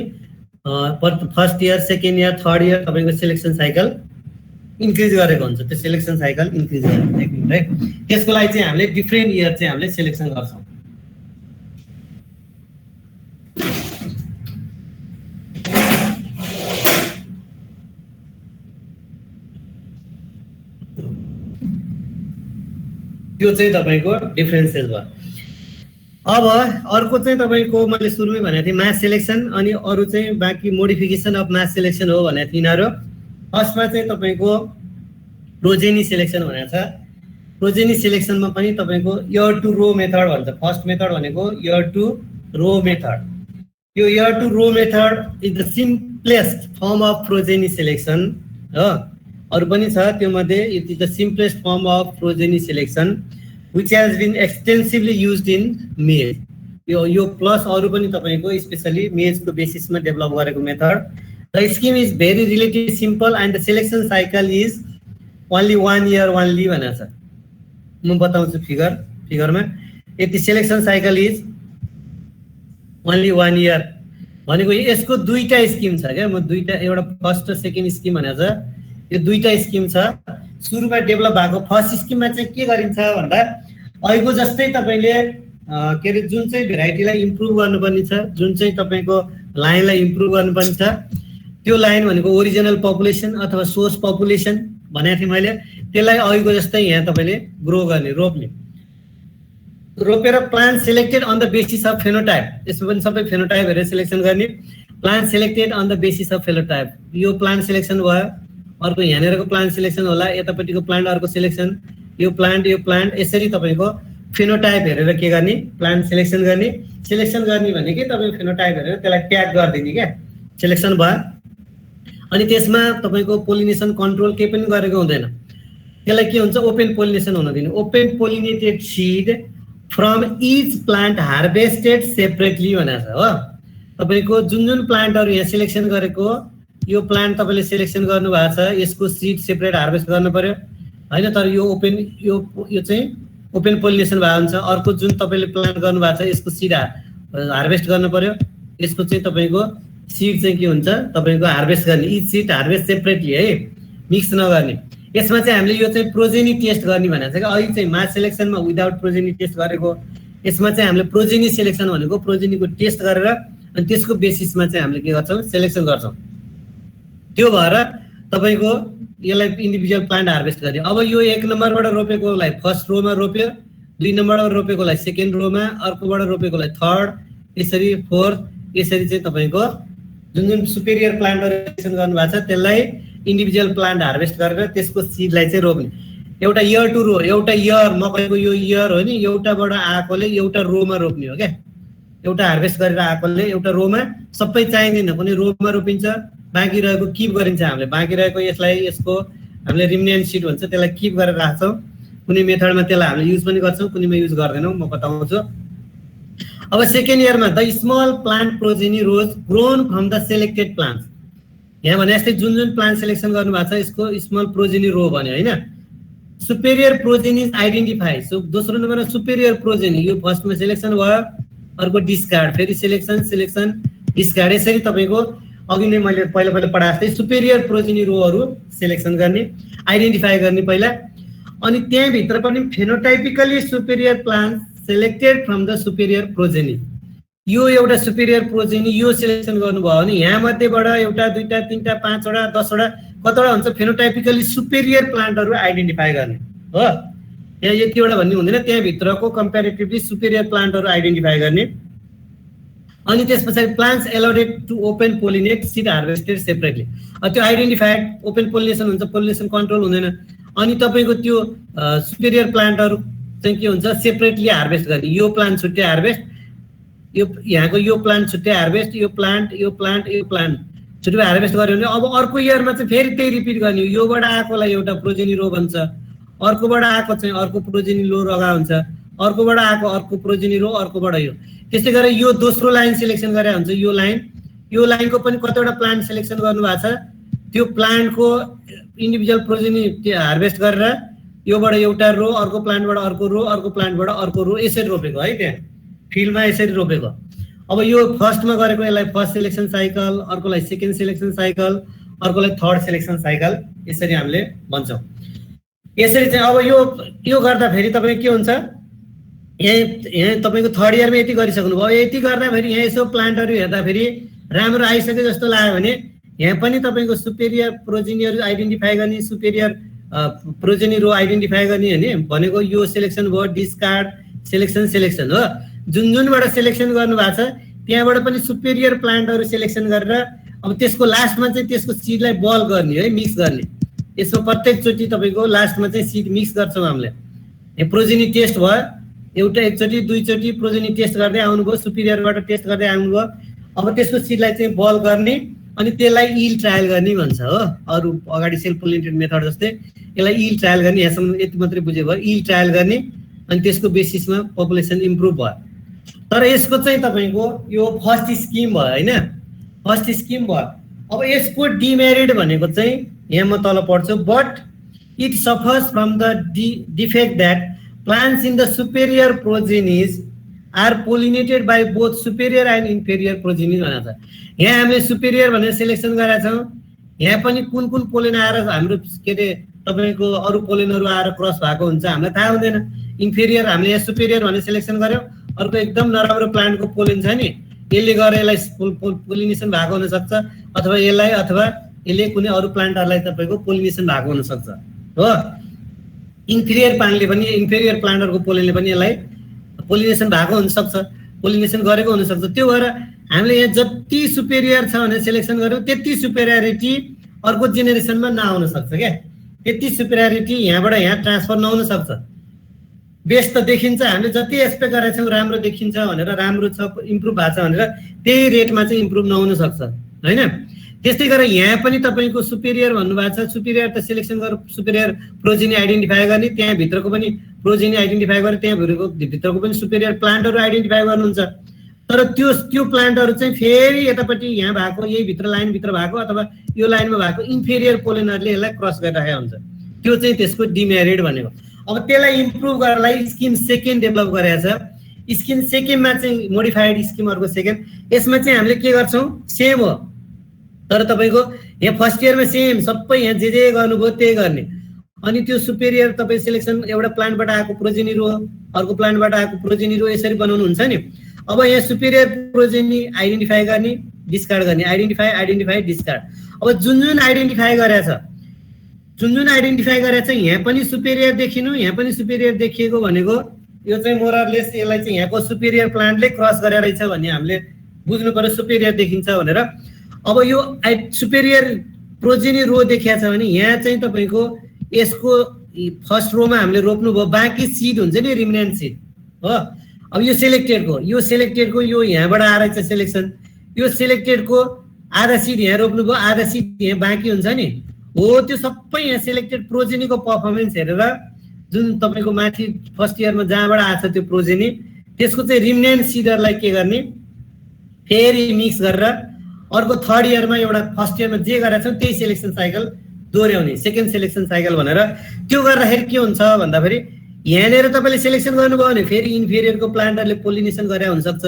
first year second year third year तपाईको सिलेक्सन साइकल इन्क्रिज गरेको हुन्छ त्यो सिलेक्सन साइकल इन्क्रिज गर्ने एक मिनेट है त्यसको लागि चाहिँ हामीले डिफरेन्ट इयर चाहिँ हामीले सिलेक्सन गर्छौं त्यो चाहिँ तपाईको डिफरेन्सेस भयो अब अर्को चाहिँ तपाईको मैले सुरुमै भनेको थिएँ मास सिलेक्सन अनि अरु चाहिँ बाँकी मोडिफिकेसन अफ मास सिलेक्सन हो भनेको थिएँ यिनीहरु फर्स्टमा चाहिँ तपाईको प्रोजेनी सिलेक्सन भनेको छ प्रोजेनी सिलेक्सनमा पनि तपाईको इयर टु रो मेथड भन्छ फर्स्ट मेथड भनेको इयर टु रो मेथड यो ear to row method is the simplest form of progeny selection हो अरु पनि छ त्यो मध्ये it is the simplest form of progeny selection which has been extensively used in maize यो plus अरु पनि तपाईको स्पेशली मेज को बेसिसमा डेभलप गरेको method the scheme is very relatively simple and the selection cycle is only 1 year only भनेको छ म बताउँछु फिगरमा यति selection cycle is only 1 year भनेको यसको दुईटा स्किम छ के म दुईटा एउटा फर्स्ट र सेकेन्ड स्किम भनेको छ यो दुईटा स्किम छ सुरुमा डेभलप भएको फर्स्ट स्किममा चाहिँ के गरिन्छ भन्दा अहिलेको जस्तै तपाईले के रे जुन चाहिँ भेराइटीलाई इम्प्रुभ गर्नुपर्ने छ जुन चाहिँ तपाईको लाइनलाई इम्प्रुभ गर्नुपर्ने छ त्यो लाइन भनेको ओरिजिनल पपुलेसन अथवा सोर्स पपुलेसन भनेको थिएँ मैले त्यसलाई अहिलेको जस्तै यहाँ तपाईले ग्रो गर्ने रोपेर plant selected on the basis of phenotype यसमा पनि सबै फेनोटाइप हेरेर सिलेक्सन गर्ने plant selected on the basis of phenotype यो प्लान्ट सिलेक्सन भयो अर्को यहाँनेरको प्लान्ट सिलेक्सन होला यतापट्टिको प्लान्ट अर्को सिलेक्सन यो प्लान्ट यसरी तपाईको फेनोटाइप हेरेर के गर्ने प्लान्ट सिलेक्सन गर्ने भनेकै तपाईको फेनोटाइप हेरेर त्यसलाई ट्याग गर्दिने के सिलेक्सन भयो अनि त्यसमा तपाईको पोलिनेसन कन्ट्रोल के पनि गरेको हुँदैन त्यसलाई के हुन्छ ओपन पोलिनेसन हुन दिनु open pollinated seed from each plant harvested separately भनेको छ हो तपाईको जुन प्लान्टहरु यहाँ सिलेक्सन गरेको यो प्लान्ट तपाईले सिलेक्सन गर्नु भएको छ यसको सीड सेपरेट हार्भेस्ट गर्नु पर्यो हैन तर यो ओपन यो चाहिँ ओपन पोलिनेसन भए हुन्छ अर्को जुन तपाईले प्लान्ट गर्नु भएको छ यसको सीड हार्भेस्ट गर्नु पर्यो यसको चाहिँ तपाईको सीड चाहिँ के हुन्छ तपाईको हार्भेस्ट गर्ने इच सीड हार्भेस्ट सेपरेटली है मिक्स नगर्ने यसमा चाहिँ हामीले यो चाहिँ प्रोजेनी टेस्ट गर्ने भनेको छ के अहिले चाहिँ मास सिलेक्सनमा विदाउट प्रोजेनी टेस्ट गरेको यसमा चाहिँ हामीले प्रोजेनी सिलेक्सन भनेको प्रोजेनीको टेस्ट गरेर अनि त्यसको बेसिसमा चाहिँ हामीले के गर्छौं सिलेक्सन गर्छौं त्यो भएर तपाईको यसलाई इन्डिभिजुअल प्लान्ट हार्भेस्ट गर्ने अब यो 1 नम्बरबाट रोपेकोलाई फर्स्ट रोमा रोप्यो 2 नम्बरबाट रोपेकोलाई सेकेन्ड रोमा अर्कोबाट रोपेकोलाई थर्ड यसरी फोर्थ यसरी चाहिँ तपाईको जुन सुपेरियर प्लान्टहरु सिलेक्सन गर्नु भएको छ त्यसलाई इन्डिभिजुअल प्लान्ट हार्भेस्ट गरेर त्यसको सीडलाई चाहिँ रोप्ने एउटा इयर टु रो एउटा इयर मकैको यो इयर हो नि एउटाबाट आएकोले एउटा रोमा रोप्ने हो के एउटा हार्भेस्ट गरेर आएकोले एउटा रोमा सबै चाहिँदैन कुनै रोमा रोपिन्छ बाँकी रहेको किप गरिन्छ हामीले बाँकी रहेको यसको हामीले रिमेनेन्ट सीड भन्छ त्यसलाई किप गरेर राख्छौं कुनै मेथडमा त्यसलाई हामीले युज पनि गर्छौं कुनैमा युज गर्दैनौं म बताउँछु अब सेकेन्ड इयरमा the small plant progeny rows grown from the selected plants यहाँ भने जस्तै जुन प्लान्ट सिलेक्सन गर्नु भएको छ यसको स्मल प्रोजेनी रो भन्यो हैन superior progeny is identify so दोस्रो नम्बरमा सुपेरियर प्रोजेनी यो फर्स्टमा सिलेक्सन भयो अर्को डिस्कार्ड फेरि सिलेक्सन डिस्कार्ड यसरी तपाईको अघि नै मैले पहिला पढाए जस्तै सुपेरियर प्रोजेनी रोहरु सिलेक्सन गर्ने आइडेन्टिफाई गर्ने पहिला अनि त्यहाँ भित्र पनि phenotypically superior plant selected from the superior progeny यो एउटा सुपेरियर प्रोजेनी यो सिलेक्सन गर्नुभयो भने यहाँ मध्येबाट एउटा दुईटा तीनटा पाँचवटा 10 वटा कतिवटा हुन्छ फेनोटाइपिकली सुपेरियर प्लान्टहरु आइडेन्टिफाई गर्ने हो यहाँ यतिवटा भन्ने हुँदैन त्यहाँ भित्रको कम्प्यारेटिभली सुपेरियर प्लान्टहरु आइडेन्टिफाई गर्ने अनि त्यसपछि plants allowed to open pollinate seed harvested separately त्यो आइडेन्टिफाइड ओपन पोलिनेसन हुन्छ पोलिनेसन कन्ट्रोल हुँदैन अनि तपाईको त्यो सुपेरियर प्लान्टहरु चाहिँ के हुन्छ सेपरेटली हार्भेस्ट गर्ने यो प्लान्ट छुट्टै हार्भेस्ट यो यहाँको यो प्लान्ट छुट्टै हार्भेस्ट यो प्लान्ट छुट्टै हार्भेस्ट गर्यो भने अब अर्को इयरमा चाहिँ फेरि त्यही रिपिट गर्ने योबाट आएकोलाई एउटा प्रोजेनी रो भन्छ अर्कोबाट आएको चाहिँ अर्को प्रोजेनी रो लगा हुन्छ अर्कोबाट आएको अर्को प्रोजेनी रो, अर्कोबाट यो, त्यस्तै गरेर यो दोस्रो लाइन सिलेक्सन गरे हुन्छ। यो लाइनको पनि कतिवटा प्लान्ट सिलेक्सन गर्नु भएको छ, त्यो प्लान्टको इन्डिभिजुअल प्रोजेनी हार्भेस्ट गरेर योबाट एउटा रो, अर्को प्लान्टबाट अर्को रो, अर्को प्लान्टबाट अर्को रो, यसरी रोपेको है। त्यहाँ फिल्डमा यसरी रोपेको। अब यो फर्स्टमा गरेको यसलाई फर्स्ट सिलेक्सन साइकल, अर्कोलाई सेकेन्ड सिलेक्सन साइकल, अर्कोलाई थर्ड सिलेक्सन साइकल, यसरी हामीले भन्छौँ। यसरी चाहिँ अब यो गर्दाखेरि तपाईँको के हुन्छ, यहाँ तपाईँको थर्ड इयरमा यति गरिसक्नु भयो। यति गर्दाखेरि यहाँ यसो प्लान्टहरू हेर्दाखेरि राम्रो आइसक्यो जस्तो लाग्यो भने यहाँ पनि तपाईँको सुपेरियर प्रोजेनीहरू आइडेन्टिफाई गर्ने, सुपेरियर प्रोजेनी रो आइडेन्टिफाई गर्ने होइन भनेको यो सिलेक्सन भयो, डिस्कार्ड सिलेक्सन हो। जुनबाट सिलेक्सन गर्नु भएको छ त्यहाँबाट पनि सुपेरियर प्लान्टहरू सिलेक्सन गरेर अब त्यसको लास्टमा चाहिँ त्यसको सिडलाई बल गर्ने है, मिक्स गर्ने। यसमा प्रत्येकचोटि तपाईँको लास्टमा चाहिँ सिड मिक्स गर्छौँ हामीले। यहाँ प्रोजेनी टेस्ट भयो, एउटा एकचोटि दुईचोटि प्रोजेनी टेस्ट गर्दै आउनुभयो, सुपेरियरबाट टेस्ट गर्दै आउनुभयो। अब त्यसको सिडलाई चाहिँ बल गर्ने अनि त्यसलाई इल ट्रायल गर्ने भन्छ हो। अरू अगाडि सेल्फ पोलिनेटेड मेथड जस्तै यसलाई इल ट्रायल गर्ने, यहाँसम्म यति मात्रै बुझ्यो भयो, इल ट्रायल गर्ने अनि त्यसको बेसिसमा पपुलेसन इम्प्रुभ भयो। तर यसको चाहिँ तपाईँको यो फर्स्ट स्किम भयो होइन, फर्स्ट स्किम भयो। अब यसको डिमेरिट भनेको चाहिँ यहाँ म तल पढ्छु, but it suffers from the defect that plants in the superior progenies are pollinated by both superior and inferior progenies भनेको छ। यहाँ हामीले सुपेरियर भनेर सिलेक्सन गरेका छौँ, यहाँ पनि कुन कुन पोलेन आएर हाम्रो के अरे तपाईँको अरू पोलेनहरू आएर क्रस भएको हुन्छ हामीलाई थाहा हुँदैन। इन्फेरियर हामीले यहाँ सुपेरियर भनेर सिलेक्सन गऱ्यौँ, अर्को एकदम नराम्रो प्लान्टको पोलेन छ नि यसले गरेर यसलाई पोलिनेसन भएको हुनसक्छ, अथवा यसले कुनै अरू प्लान्टहरूलाई तपाईँको पोलिनेसन भएको हुनसक्छ हो। इन्फेरियर प्लान्टहरूको पोलेनले पनि यसलाई पोलिनेसन भएको हुनसक्छ, पोलिनेसन गरेको हुनसक्छ। त्यो भएर हामीले यहाँ जति सुपेरियर छ भनेर सिलेक्सन गऱ्यौँ त्यति सुपेरियरिटी अर्को जेनेरेसनमा नआउन सक्छ क्या, त्यति सुपेरियरिटी यहाँबाट यहाँ ट्रान्सफर नहुन सक्छ। बेस्ट त देखिन्छ, हामीले जति एक्सपेक्ट गरेका छौँ राम्रो देखिन्छ भनेर, राम्रो छ इम्प्रुभ भएको छ भनेर त्यही रेटमा चाहिँ इम्प्रुभ नहुन सक्छ होइन। त्यस्तै गरेर यहाँ पनि तपाईँको सुपेरियर भन्नुभएको छ, सुपेरियर त सिलेक्सन गरेर सुपेरियर प्रोजेनी आइडेन्टिफाई गर्ने, त्यहाँभित्रको पनि प्रोजेनी आइडेन्टिफाई गरेर त्यहाँभित्रको पनि सुपेरियर प्लान्टहरू आइडेन्टिफाई गर्नुहुन्छ। तर त्यो प्लान्टहरू चाहिँ फेरि यतापट्टि यहाँ भएको यही भित्र लाइनभित्र भएको अथवा यो लाइनमा भएको इन्फेरियर पोलेनहरूले यसलाई क्रस गरिरहेको हुन्छ, त्यो चाहिँ त्यसको डिमेरिट भनेको। अब त्यसलाई इम्प्रुभ गर्नलाई स्किम सेकेन्ड डेभलप गरेको छ। स्किम सेकेन्डमा चाहिँ मोडिफाइड स्किम अर्को सेकेन्ड, यसमा चाहिँ हामीले के गर्छौँ सेम हो, तर तपाईँको यहाँ फर्स्ट इयरमा सेम सबै यहाँ जे गर्नुभयो त्यही गर्ने। अनि त्यो सुपेरियर तपाईँ सिलेक्सन एउटा प्लान्टबाट आएको प्रोजेनी रो, अर्को प्लान्टबाट आएको प्रोजेनी रो यसरी बनाउनु हुन्छ नि। अब यहाँ सुपेरियर प्रोजेनी आइडेन्टिफाई गर्ने, डिस्कार्ड गर्ने, आइडेन्टिफाई डिस्कार्ड। अब जुन आइडेन्टिफाई गरेछ यहाँ पनि सुपेरियर देखिनु, यहाँ पनि सुपेरियर देखिएको भनेको यो चाहिँ मोरलेस यसलाई चाहिँ यहाँको सुपेरियर प्लान्टले क्रस गरेर रहेछ भन्ने हामीले बुझ्नु पर्यो, सुपेरियर देखिन्छ भनेर। अब यो सुपेरियर प्रोजेनी रो देखिया छ भने यहाँ चाहिँ तपाईँको यसको फर्स्ट रोमा हामीले रोप्नुभयो, बाँकी सिड हुन्छ नि रिमिनेन्ट सिड हो। अब यो सेलेक्टेडको यो यहाँबाट आएर चाहिँ सिलेक्सन, यो सेलेक्टेडको आधा सिड यहाँ रोप्नुभयो, आधा सिड यहाँ बाँकी हुन्छ नि हो। त्यो सबै यहाँ सेलेक्टेड प्रोजेनीको पर्फर्मेन्स हेरेर जुन तपाईँको माथि फर्स्ट इयरमा जहाँबाट आएको छ त्यो प्रोजेनी, त्यसको चाहिँ रिमिनेन्ट सिडहरूलाई के गर्ने फेरि मिक्स गरेर अर्को थर्ड इयरमा एउटा फर्स्ट इयरमा जे गरेका छौँ त्यही सिलेक्सन साइकल दोहोऱ्याउने, सेकेन्ड सिलेक्सन साइकल भनेर। त्यो गर्दाखेरि के हुन्छ भन्दाखेरि यहाँनिर तपाईँले सिलेक्सन गर्नुभयो भने फेरि इन्फेरियरको प्लान्टहरूले पोलिनेसन गरे हुनसक्छ,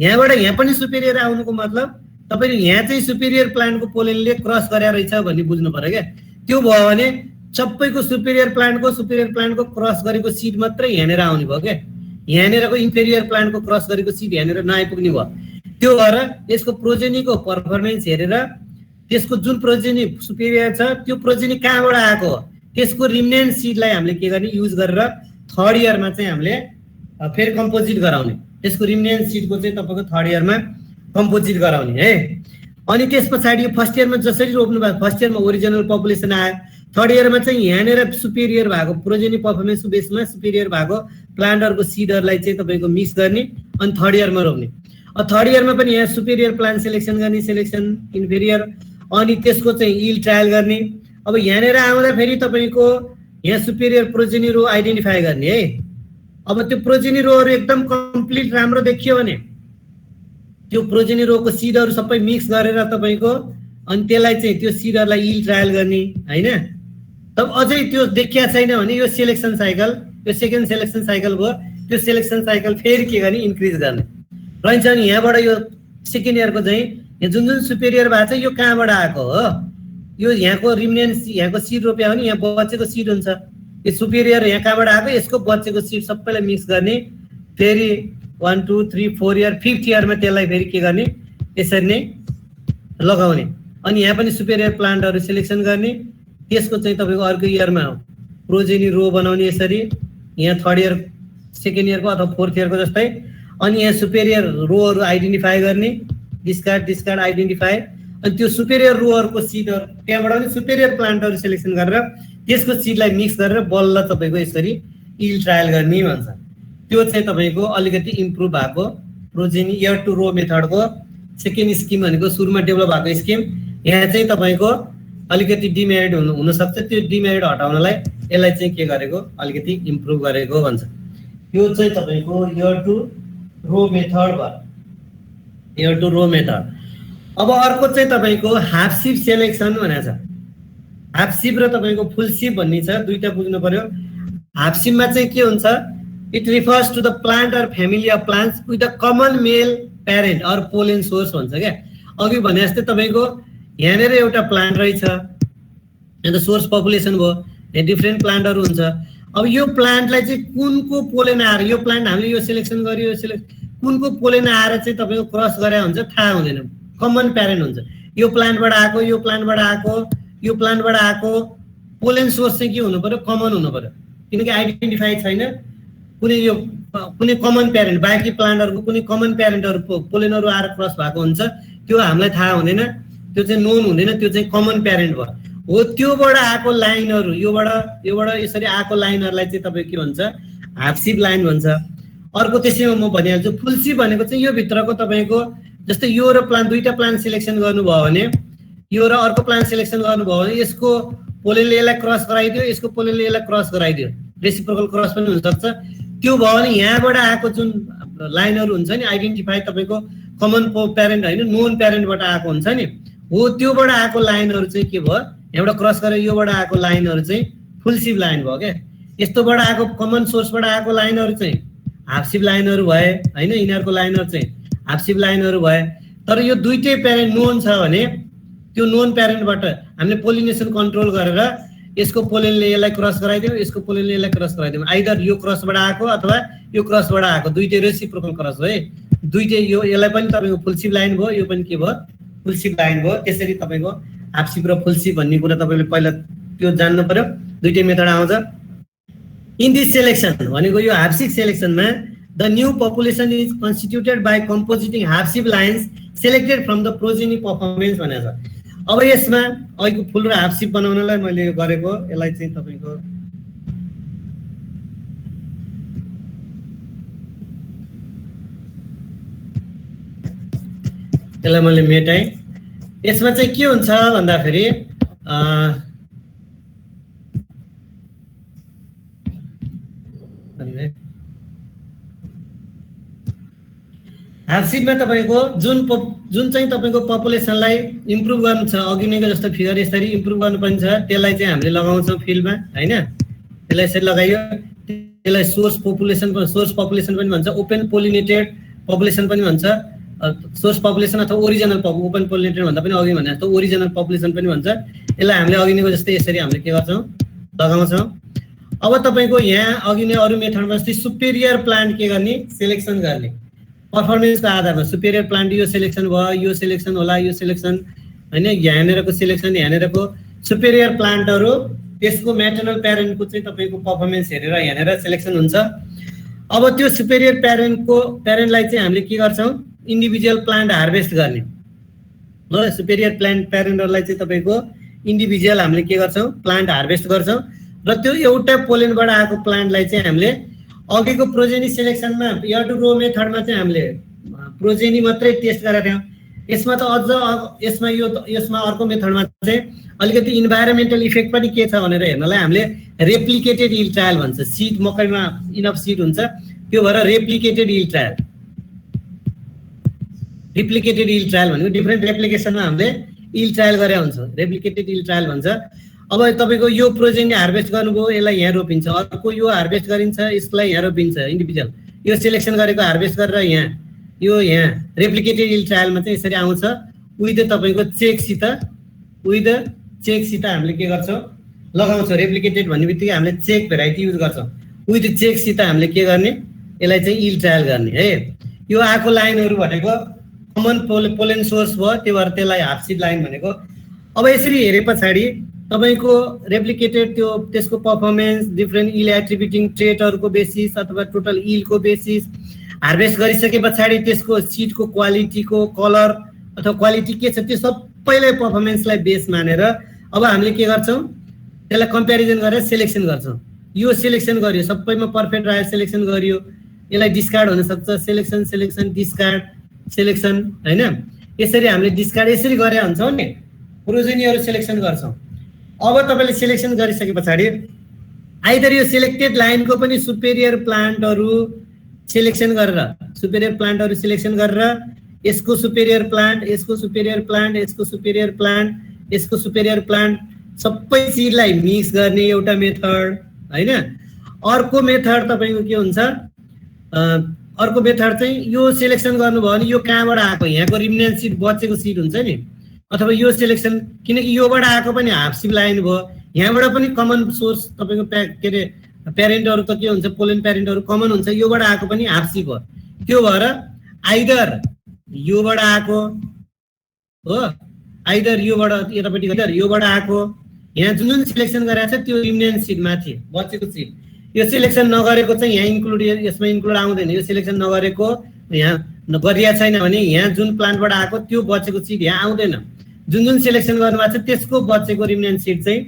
यहाँबाट यहाँ पनि सुपेरियर आउनुको मतलब तपाईँले यहाँ चाहिँ सुपेरियर प्लान्टको पोलेनले क्रस गरेर रहेछ भन्ने बुझ्नु पर्यो क्या। त्यो भयो भने सबैको सुपेरियर प्लान्टको क्रस गरेको सिड मात्रै यहाँनिर आउने भयो क्या, यहाँनिरको इन्फेरियर प्लान्टको क्रस गरेको सिड यहाँनिर नआइपुग्ने भयो। त्यो भएर यसको प्रोजेनीको पर्फर्मेन्स हेरेर त्यसको जुन प्रोजेनी सुपेरियर छ त्यो प्रोजेनी कहाँबाट आएको हो त्यसको रिमिनेन्ट सिडलाई हामीले के गर्ने युज गरेर थर्ड इयरमा चाहिँ हामीले फेरि कम्पोजिट गराउने, त्यसको रिमिनेन्ट सिडको चाहिँ तपाईँको थर्ड इयरमा कम्पोजिट गराउने है। अनि त्यस पछाडि फर्स्ट इयरमा जसरी रोप्नु भएको फर्स्ट इयरमा ओरिजिनल पपुलेसन आयो, थर्ड इयरमा चाहिँ यहाँनिर सुपेरियर भएको प्रोजेनी पर्फर्मेन्स बेसमा सुपेरियर भएको प्लान्टहरूको सिडहरूलाई चाहिँ तपाईँको मिक्स गर्ने अनि थर्ड इयरमा रोप्ने। थर्ड इयरमा पनि यहाँ सुपेरियर प्लान्ट सिलेक्सन गर्ने, सिलेक्सन इन्फेरियर, अनि त्यसको चाहिँ इल ट्रायल गर्ने। अब यहाँनिर आउँदाखेरि तपाईँको यहाँ सुपेरियर प्रोजेनी रो आइडेन्टिफाई गर्ने है, अब त्यो प्रोजेनी रोहरू एकदम कम्प्लिट राम्रो देखियो भने त्यो प्रोजेनी रोको सिडहरू सबै मिक्स गरेर तपाईको अनि त्यसलाई चाहिँ त्यो सिडहरूलाई यील्ड ट्रायल गर्ने हैन। तब अझै त्यो देखिया छैन भने यो सिलेक्सन साइकल, यो सेकेन्ड सिलेक्सन साइकल भयो, त्यो सिलेक्सन साइकल फेरि के गर्ने इन्क्रिज गर्ने रहन्छ नि। यहाँबाट यो सेकेन्ड इयरको चाहिँ जुन जुन सुपेरियर भएको छ यो कहाँबाट आएको हो, यो यहाँको रिमेनेन्स यहाँको सिड रोप्यो भने यहाँ बचेको सिड हुन्छ, यो सुपेरियर यहाँ कहाँबाट आएको यसको बचेको सिड सबैलाई मिक्स गर्ने, फेरि 1 2 3 4 इयर 5th इयरमा त्यसलाई फेरि के गर्ने यसरी नै लगाउने। अनि यहाँ पनि सुपेरियर प्लान्टहरू सिलेक्सन गर्ने, त्यसको चाहिँ तपाईँको अर्को इयरमा प्रोजेनी रो बनाउने यसरी, यहाँ थर्ड इयर सेकेन्ड इयरको अथवा फोर्थ इयरको जस्तै। अनि यहाँ सुपेरियर रोहरू आइडेन्टिफाई गर्ने, डिस्कार्ड डिस्कार्ड आइडेन्टिफाई, अनि त्यो सुपेरियर रोहरूको सिडहरू त्यहाँबाट पनि सुपेरियर प्लान्टहरू सिलेक्सन गरेर त्यसको सिडलाई मिक्स गरेर बल्ल तपाईँको यसरी यील्ड ट्रायल गर्ने भन्छ। त्यो चाहिँ तपाईँको अलिकति इम्प्रुभ भएको प्रोजेनी इयर टु रो मेथडको सेकेन्ड स्किम भनेको सुरुमा डेभलप भएको स्किम। यहाँ चाहिँ तपाईँको अलिकति डिमेरिट हुनसक्छ, त्यो डिमेरिट हटाउनलाई यसलाई चाहिँ के गरेको अलिकति इम्प्रुभ गरेको भन्छ। यो चाहिँ तपाईँको इयर टु रो मेथड भयो, इयर टु रो मेथड। अब अर्को चाहिँ तपाईँको हाफ सिप सेलेक्सन भनेको छ। हाफ सिप र तपाईँको फुल सिप भन्ने छ, दुईटा बुझ्नु पर्यो। हाफ सिपमा चाहिँ के हुन्छ, it refers to the plant or family of plants with a common male parent or pollen source भन्छ क्या। अघि भने जस्तै तपाईँको यहाँनिर एउटा प्लान्ट रहेछ, यहाँ त सोर्स पपुलेसन भयो, यहाँ डिफ्रेन्ट प्लान्टहरू हुन्छ। अब यो प्लान्टलाई चाहिँ कुनको पोलेन आएर यो प्लान्ट हामीले यो सिलेक्सन गर्यो, यो कुनको पोलेन आएर चाहिँ तपाईँको क्रस गरे हुन्छ थाहा हुँदैन, कमन प्यारेन्ट हुन्छ। यो प्लान्टबाट आएको, यो प्लान्टबाट आएको, यो प्लान्टबाट आएको, पोलेन सोर्स चाहिँ के हुनु पर्यो, कमन हुनु पर्यो, किनकि आइडेन्टिफाई छैन कुनै यो कुनै कमन प्यारेन्ट, बाँकी प्लान्टहरूको कुनै कमन प्यारेन्टहरू पोलेनहरू आएर क्रस भएको हुन्छ, त्यो हामीलाई थाहा हुँदैन, त्यो चाहिँ नोन हुँदैन, त्यो चाहिँ कमन प्यारेन्ट भयो हो। त्योबाट आएको लाइनहरू योबाट यसरी आएको लाइनहरूलाई चाहिँ तपाईँ के भन्छ, हाफ सिप लाइन भन्छ। अर्को त्यसैमा म भनिहाल्छु, फुल सिप भनेको चाहिँ यो भित्रको तपाईँको जस्तै यो र प्लान्ट दुईटा प्लान्ट सिलेक्सन गर्नुभयो भने, यो र अर्को प्लान्ट सिलेक्सन गर्नुभयो भने यसको पोलेनले यसलाई क्रस गराइदियो, यसको पोलेनले यसलाई क्रस गराइदियो, रेसिप्रोकल क्रस पनि हुनसक्छ। त्यो भयो भने यहाँबाट आएको जुन लाइनहरू हुन्छ नि आइडेन्टिफाई तपाईँको कमन प्यारेन्ट होइन नोन प्यारेन्टबाट आएको हुन्छ नि हो, त्योबाट आएको लाइनहरू चाहिँ के भयो, यहाँबाट क्रस गरेर योबाट आएको लाइनहरू चाहिँ फुल सिप लाइन भयो क्या। यस्तोबाट आएको कमन सोर्सबाट आएको लाइनहरू चाहिँ हाफ सिप लाइनहरू भए होइन, यिनीहरूको लाइनहरू चाहिँ हाफ सिप लाइनहरू भए। तर यो दुईटै प्यारेन्ट नोन छ भने त्यो नोन प्यारेन्टबाट हामीले पोलिनेसन कन्ट्रोल गरेर यसको पोलेनले यसलाई क्रस गराइदियो, यसको पोलेनले यसलाई क्रस गराइदियो, आइदर यो क्रसबाट आएको अथवा यो क्रसबाट आएको, दुईटै रेसिप्रोकल क्रस हो है, दुईटै यो यसलाई पनि तपाईँको फुल सिप लाइन भयो, यो पनि के भयो फुल सिप लाइन भयो। त्यसरी तपाईँको हाफ सिप र फुल सिप भन्ने कुरा तपाईँले पहिला त्यो जान्नु पर्यो, दुईटै मेथड आउँछ। इन दिस सेलेक्सन भनेको यो हाफ सिप सेलेक्सनमा the new population is constituted by compositing half sib lines selected from the progeny performance भनेको छ। अब यसमा अहिलेको फुल र हाफ सिप बनाउनलाई मैले यो गरेको, यसलाई चाहिँ तपाईँको यसलाई मैले मेटाएँ। यसमा चाहिँ के हुन्छ भन्दाखेरि हाफ सिपमा तपाईँको जुन चाहिँ तपाईँको पपुलेसनलाई इम्प्रुभ गर्नु छ, अघि नैको जस्तो फिगर यसरी इम्प्रुभ गर्नुपर्ने छ, त्यसलाई चाहिँ हामीले लगाउँछौँ फिल्डमा होइन, त्यसलाई यसरी लगाइयो, त्यसलाई सोर्स पपुलेसन पनि भन्छ, ओपन पोलिनेटेड पपुलेसन पनि भन्छ, सोर्स पपुलेसन अथवा ओरिजिनल ओपन पोलिनेटेड भन्दा पनि अघि भने जस्तो ओरिजिनल पपुलेसन पनि भन्छ। यसलाई हामीले अघि नैको जस्तै यसरी हामीले के गर्छौँ लगाउँछौँ। अब तपाईँको यहाँ अघि नै अरू मेथडमा जस्तै सुपेरियर प्लान्ट के गर्ने सिलेक्सन गर्ने पर्फर्मेन्सको आधारमा, सुपेरियर प्लान्ट यो सिलेक्सन भयो, यो सिलेक्सन होला, यो सिलेक्सन होइन, यहाँनिरको सिलेक्सन, यहाँनिरको सुपेरियर प्लान्टहरू त्यसको म्याटर्नल प्यारेन्टको चाहिँ तपाईँको पर्फर्मेन्स हेरेर यहाँनिर सिलेक्सन हुन्छ। अब त्यो सुपेरियर प्यारेन्टलाई चाहिँ हामीले के गर्छौँ, इन्डिभिजुअल प्लान्ट हार्भेस्ट गर्ने हो। सुपेरियर प्यारेन्टहरूलाई चाहिँ तपाईँको इन्डिभिजुअल हामीले के गर्छौँ, प्लान्ट हार्भेस्ट गर्छौँ र त्यो एउटा पोलेनबाट आएको प्लान्टलाई चाहिँ हामीले अघिको प्रोजेनी सिलेक्सनमा इयर टु रो मेथडमा चाहिँ हामीले प्रोजेनी मात्रै टेस्ट गरेका थियौँ। यसमा त अझ यसमा अर्को मेथडमा चाहिँ अलिकति इन्भाइरोमेन्टल इफेक्ट पनि के छ भनेर हेर्नलाई हामीले रेप्लिकेटेड यील्ड ट्रायल भन्छ। सिड मकैमा इनफ सिड हुन्छ, त्यो भएर replicated yield trial. Replicated yield trial भनेको डिफरेन्ट रेप्लिकेसनमा हामीले यील्ड ट्रायल गरे हुन्छ, रेप्लिकेटेड यील्ड ट्रायल भन्छ। अब तपाईँको यो प्रोजेक्टले हार्भेस्ट गर्नुभयो, यसलाई यहाँ रोपिन्छ, अर्को यो हार्भेस्ट गरिन्छ, यसलाई यहाँ रोपिन्छ इन्डिभिजुअल, यो सिलेक्सन गरेको हार्भेस्ट गरेर यहाँ यो यहाँ रेप्लिकेटेड यील्ड ट्रायलमा चाहिँ यसरी आउँछ। विथ तपाईँको चेकसित हामीले के गर्छौँ लगाउँछौँ। रेप्लिकेटेड भन्ने बित्तिकै हामीले चेक भेराइटी युज गर्छौँ। विथ चेकसित हामीले के गर्ने यसलाई चाहिँ यील्ड ट्रायल गर्ने है। यो आएको लाइनहरू भनेको कमन पोलेन सोर्स भयो, त्यो भएर त्यसलाई हाफ सिड लाइन भनेको। अब यसरी हेरे पछाडि तपाईँको रेप्लिकेटेड त्यो त्यसको पर्फर्मेन्स डिफ्रेन्ट यील्ड एट्रिब्युटिङ ट्रेटहरूको बेसिस अथवा टोटल यील्डको बेसिस, हार्भेस्ट गरिसके पछाडि त्यसको सिडको क्वालिटीको कलर अथवा क्वालिटी के छ त्यो सबैलाई पर्फर्मेन्सलाई बेस मानेर अब हामीले के गर्छौँ त्यसलाई कम्पेरिजन गरेर सेलेक्सन गर्छौँ। यो सेलेक्सन गरियो, सबैमा पर्फेक्ट आयो, सेलेक्सन गरियो, यसलाई डिस्कार्ड हुनसक्छ, सेलेक्सन डिस्कार्ड सेलेक्सन होइन। यसरी हामीले डिस्कार्ड यसरी गरे हुन्छौँ नि, प्रोजेनीहरू सेलेक्सन गर्छौँ। अब तपाईँले सेलेक्सन गरिसके पछाडि आइदर यो सिलेक्टेड लाइनको पनि सुपेरियर प्लान्टहरू सेलेक्सन गरेर यसको सुपेरियर प्लान्ट, यसको सुपेरियर प्लान्ट, यसको सुपेरियर प्लान्ट, यसको सुपेरियर प्लान्ट सबै चिजलाई मिक्स गर्ने एउटा मेथड होइन। अर्को मेथड तपाईँको के हुन्छ, अर्को मेथड चाहिँ यो सेलेक्सन गर्नुभयो भने यो कहाँबाट आएको, यहाँको रिमिनेन्ट सिड बचेको सिड हुन्छ नि, अथवा यो सेलेक्सन किनकि योबाट आएको पनि हाफ सिड लाइन भयो, यहाँबाट पनि कमन सोर्स तपाईँको के अरे प्यारेन्टहरू त के हुन्छ पोलेन प्यारेन्टहरू कमन हुन्छ, योबाट आएको पनि हाफ सिड भयो। त्यो भएर आइदर योबाट आएको हो, आइदर योबाट यतापट्टि योबाट आएको, यहाँ जुन जुन सिलेक्सन गरेको छ त्यो रिमिनेन्ट सिड माथि बचेको सिड, यो सिलेक्सन नगरेको चाहिँ यहाँ इन्क्लुड यसमा इन्क्लुड आउँदैन। यो सिलेक्सन नगरेको यहाँ गरिया छैन भने यहाँ जुन प्लान्टबाट आएको त्यो बचेको सिड यहाँ आउँदैन। जुन जुन सिलेक्सन गर्नुभएको छ त्यसको बचेको रिमिनेन्ट सिड चाहिँ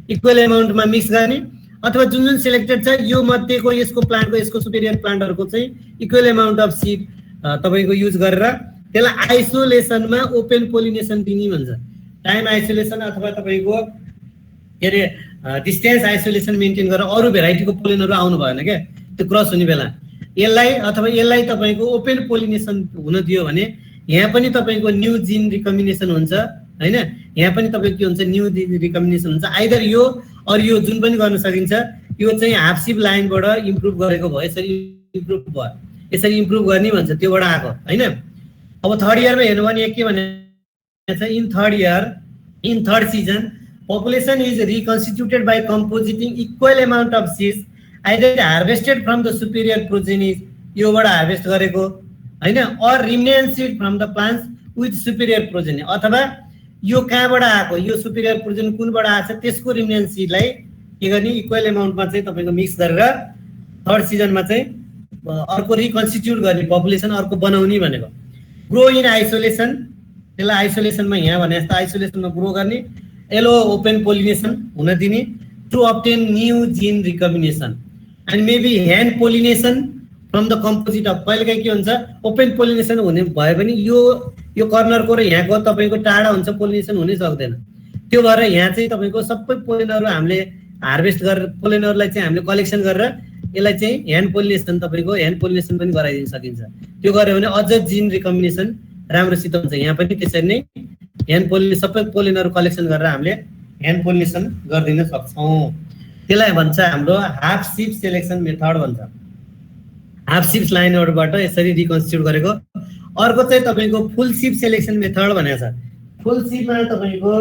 इक्वल एमाउन्टमा मिक्स गर्ने, अथवा जुन जुन सिलेक्टेड छ यो मध्येको यसको प्लान्टको यसको सुपेरियर प्लान्टहरूको चाहिँ इक्वल एमाउन्ट अफ सिड तपाईँको युज गरेर त्यसलाई आइसोलेसनमा ओपन पोलिनेसन दिने भन्छ। टाइम आइसोलेसन अथवा तपाईँको के अरे डिस्टेन्स आइसोलेसन मेन्टेन गरेर अरू भेराइटीको पोलिनहरू आउनु भएन क्या त्यो क्रस हुने बेला यसलाई अथवा यसलाई तपाईँको ओपन पोलिनेसन हुन दियो भने यहाँ पनि तपाईँको न्यू जिन रिकम्बिनेसन हुन्छ होइन। यहाँ पनि तपाईँको के हुन्छ न्यू रिकम्बिनेसन हुन्छ। आइदर यो अरू यो जुन पनि गर्न सकिन्छ। यो चाहिँ हाफ सिप लाइनबाट इम्प्रुभ गरेको भयो, यसरी इम्प्रुभ भयो, यसरी इम्प्रुभ गर्ने भन्छ त्योबाट आएको होइन। अब थर्ड इयरमा हेर्नु भने के भनेको छ, in third season population is reconstituted by compositing equal amount of seeds either harvested from the superior progeny योबाट हार्भेस्ट गरेको हैन, or remnant seed from the plants with superior progeny, अथवा यो कहाँबाट आएको यो सुपेरियर प्रोजेनी कुनबाट आछ त्यसको रिमेनेन्ट सीडलाई के गर्ने इक्वल एमाउन्टमा चाहिँ तपाईको मिक्स गरेर थर्ड सिजनमा चाहिँ अर्को रिकन्स्टिट्युट गर्ने पपुलेसन अर्को बनाउने भनेको। ग्रो इन आइसोलेसन, त्यसलाई आइसोलेसनमा यहाँ भने जस्तो आइसोलेसनमा ग्रो गर्ने, एलो ओपन पोलिनेसन हुन दिने to obtain new gene recombination and maybe hand pollination from the composite of. कहिलेकाहीँ के हुन्छ ओपन पोलिनेसन हुने भए पनि यो कर्नरको र यहाँको तपाईँको टाढा हुन्छ, पोलिनेसन हुनै सक्दैन। त्यो भएर यहाँ चाहिँ तपाईँको सबै पोलिनहरू हामीले हार्भेस्ट गरेर पोलिनहरूलाई चाहिँ हामीले कलेक्सन गरेर यसलाई चाहिँ ह्यान्ड पोलिनेसन तपाईँको ह्यान्ड पोलिनेसन पनि गराइदिन सकिन्छ। त्यो गऱ्यो भने अझ जिन रिकम्बिनेसन राम्रोसित हुन्छ। यहाँ पनि त्यसरी नै ह्यान्ड पोलिनेसन सबै पोलिनहरू कलेक्सन गरेर हामीले ह्यान्ड पोलिनेसन गरिदिन सक्छौँ। त्यसलाई भन्छ हाम्रो हाफ सिप सेलेक्सन मेथड भन्छ। हाफ सिप्स लाइनहरूबाट यसरी रिकन्स्टिट्युट गरेको। अर्को चाहिँ तपाईँको फुल सिप सेलेक्सन मेथड भनेको छ। फुल सिपमा तपाईँको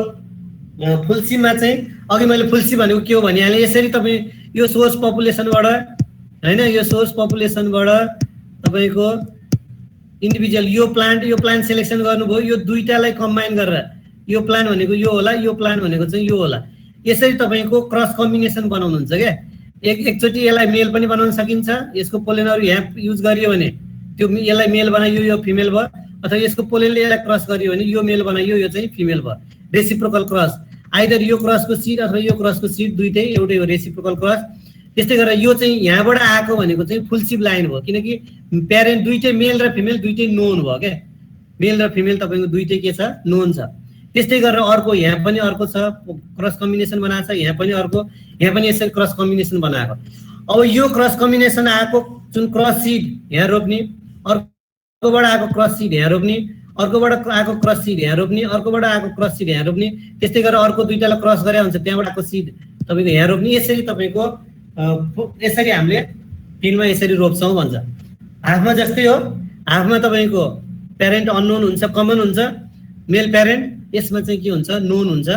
फुल सिपमा चाहिँ अघि मैले फुल सिप भनेको के हो भनिहालेँ। यसरी तपाईँ यो सोर्स पपुलेसनबाट होइन, यो सोर्स पपुलेसनबाट तपाईँको इन्डिभिजुअल यो प्लान्ट सेलेक्सन गर्नुभयो, यो दुईटालाई कम्बाइन गरेर यो प्लान्ट भनेको यो होला, यो प्लान्ट भनेको चाहिँ यो होला, यसरी तपाईँको क्रस कम्बिनेसन बनाउनुहुन्छ क्या। एकचोटि यसलाई मेल पनि बनाउन सकिन्छ। यसको पोलेनहरू यहाँ युज गरियो भने त्यो यसलाई मेल बनायो, यो फिमेल भयो, अथवा यसको पोलेनले यसलाई क्रस गरियो भने यो मेल बनायो, यो चाहिँ फिमेल भयो। रेसिप्रोकल क्रस, आइदर यो क्रसको सिड अथवा यो क्रसको सिड दुइटै एउटै हो, रेसिप्रोकल क्रस। त्यस्तै गरेर यो चाहिँ यहाँबाट आएको भनेको चाहिँ फुल सिप लाइन भयो, किनकि प्यारेन्ट दुइटै मेल र फिमेल दुइटै नोन भयो क्या। मेल र फिमेल तपाईँको दुइटै के छ नोन छ। त्यस्तै गरेर अर्को यहाँ पनि अर्को छ क्रस कम्बिनेसन बनाएको छ, यहाँ पनि अर्को, यहाँ पनि यसरी क्रस कम्बिनेसन बनाएको। अब यो क्रस कम्बिनेसन आएको जुन क्रस सिड यहाँ रोप्ने, अर्कोबाट आएको क्रस सिड यहाँ रोप्ने, अर्कोबाट आएको क्रस सिड यहाँ रोप्ने, अर्कोबाट आएको क्रस सिड यहाँ रोप्ने, त्यस्तै गरेर अर्को दुईटालाई क्रस गरे हुन्छ त्यहाँबाट आएको सिड तपाईँको यहाँ रोप्ने। यसरी तपाईँको यसरी हामीले फिल्डमा यसरी रोप्छौँ भन्छ। हाफमा जस्तै हो, हाफमा तपाईँको प्यारेन्ट अननोन हुन्छ, कमन हुन्छ, मेल प्यारेन्ट, यसमा चाहिँ के हुन्छ नोन हुन्छ।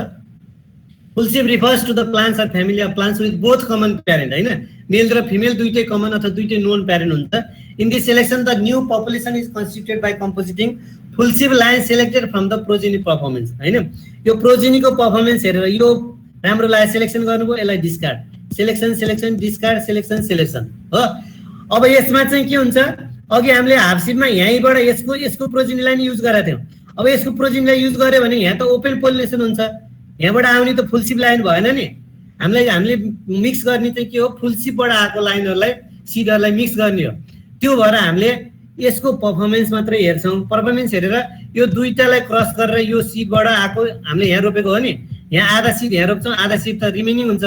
Full sib refers to the plants or family of plants with both common parent, होइन, मेल र फिमेल दुईटै कमन अथवा दुईटै नोन प्यारेन्ट हुन्छ। In this selection the new population is constituted by compositing full sib line selected from the progeny performance, होइन। यो प्रोजेनीको performance हेरेर यो राम्रो लाग्यो सेलेक्सन गर्नुभयो, यसलाई discard, selection selection discard, selection selection हो। अब यसमा चाहिँ के हुन्छ, अघि हामीले हाफ सिपमा यहीँबाट यसको प्रोजेनीलाई नै युज गरेका थियौँ। अब यसको प्रोजेनीलाई युज गर्यो भने यहाँ त ओपन पोलिनेसन हुन्छ, यहाँबाट आउने त फुल सिप लाइन भएन नि। हामीले मिक्स गर्ने चाहिँ के हो, फुल सिपबाट आएको लाइनहरूलाई सिडहरूलाई मिक्स गर्ने हो। त्यो भएर हामीले यसको पर्फर्मेन्स मात्रै हेर्छौँ। पर्फर्मेन्स हेरेर यो दुईटालाई क्रस गरेर यो सिडबाट आएको हामीले यहाँ रोपेको हो नि, यहाँ आधा सिड यहाँ रोप्छौँ, आधा सिड त रिमेनिङ हुन्छ,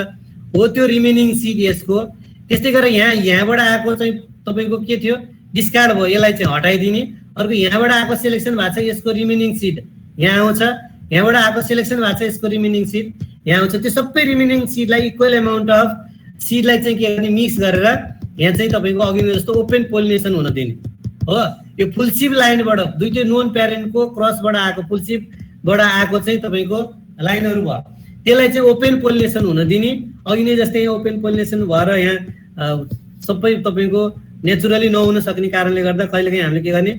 हो त्यो रिमेनिङ सिड यसको। त्यस्तै गरेर यहाँबाट आएको चाहिँ तपाईँको के थियो, डिस्कार्ड भयो, यसलाई चाहिँ हटाइदिने। अर्को यहाँबाट आएको सेलेक्सन भएको छ, यसको रिमेनिङ सिड यहाँ आउँछ, यहाँबाट आएको सेलेक्सन भएको छ, यसको रिमेनिङ सिड यहाँ आउँछ। त्यो सबै रिमेनिङ सिडलाई इक्वल एमाउन्ट अफ सिडलाई चाहिँ के गर्ने, मिक्स गरेर यहाँ चाहिँ तपाईँको अघि जस्तो ओपन पोलिनेसन हुन दिने हो। यो फुल सिप लाइनबाट दुईटै नोन प्यारेन्टको क्रसबाट आएको फुल सिपबाट आएको चाहिँ तपाईँको लाइनहरू भयो, त्यसलाई चाहिँ ओपन पोलिनेसन हुन दिने। अघि नै जस्तै यहाँ ओपन पोलिनेसन भएर यहाँ सबै तपाईँको नेचुरली नहुन सक्ने कारणले गर्दा कहिलेकाहीँ हामीले के गर्ने,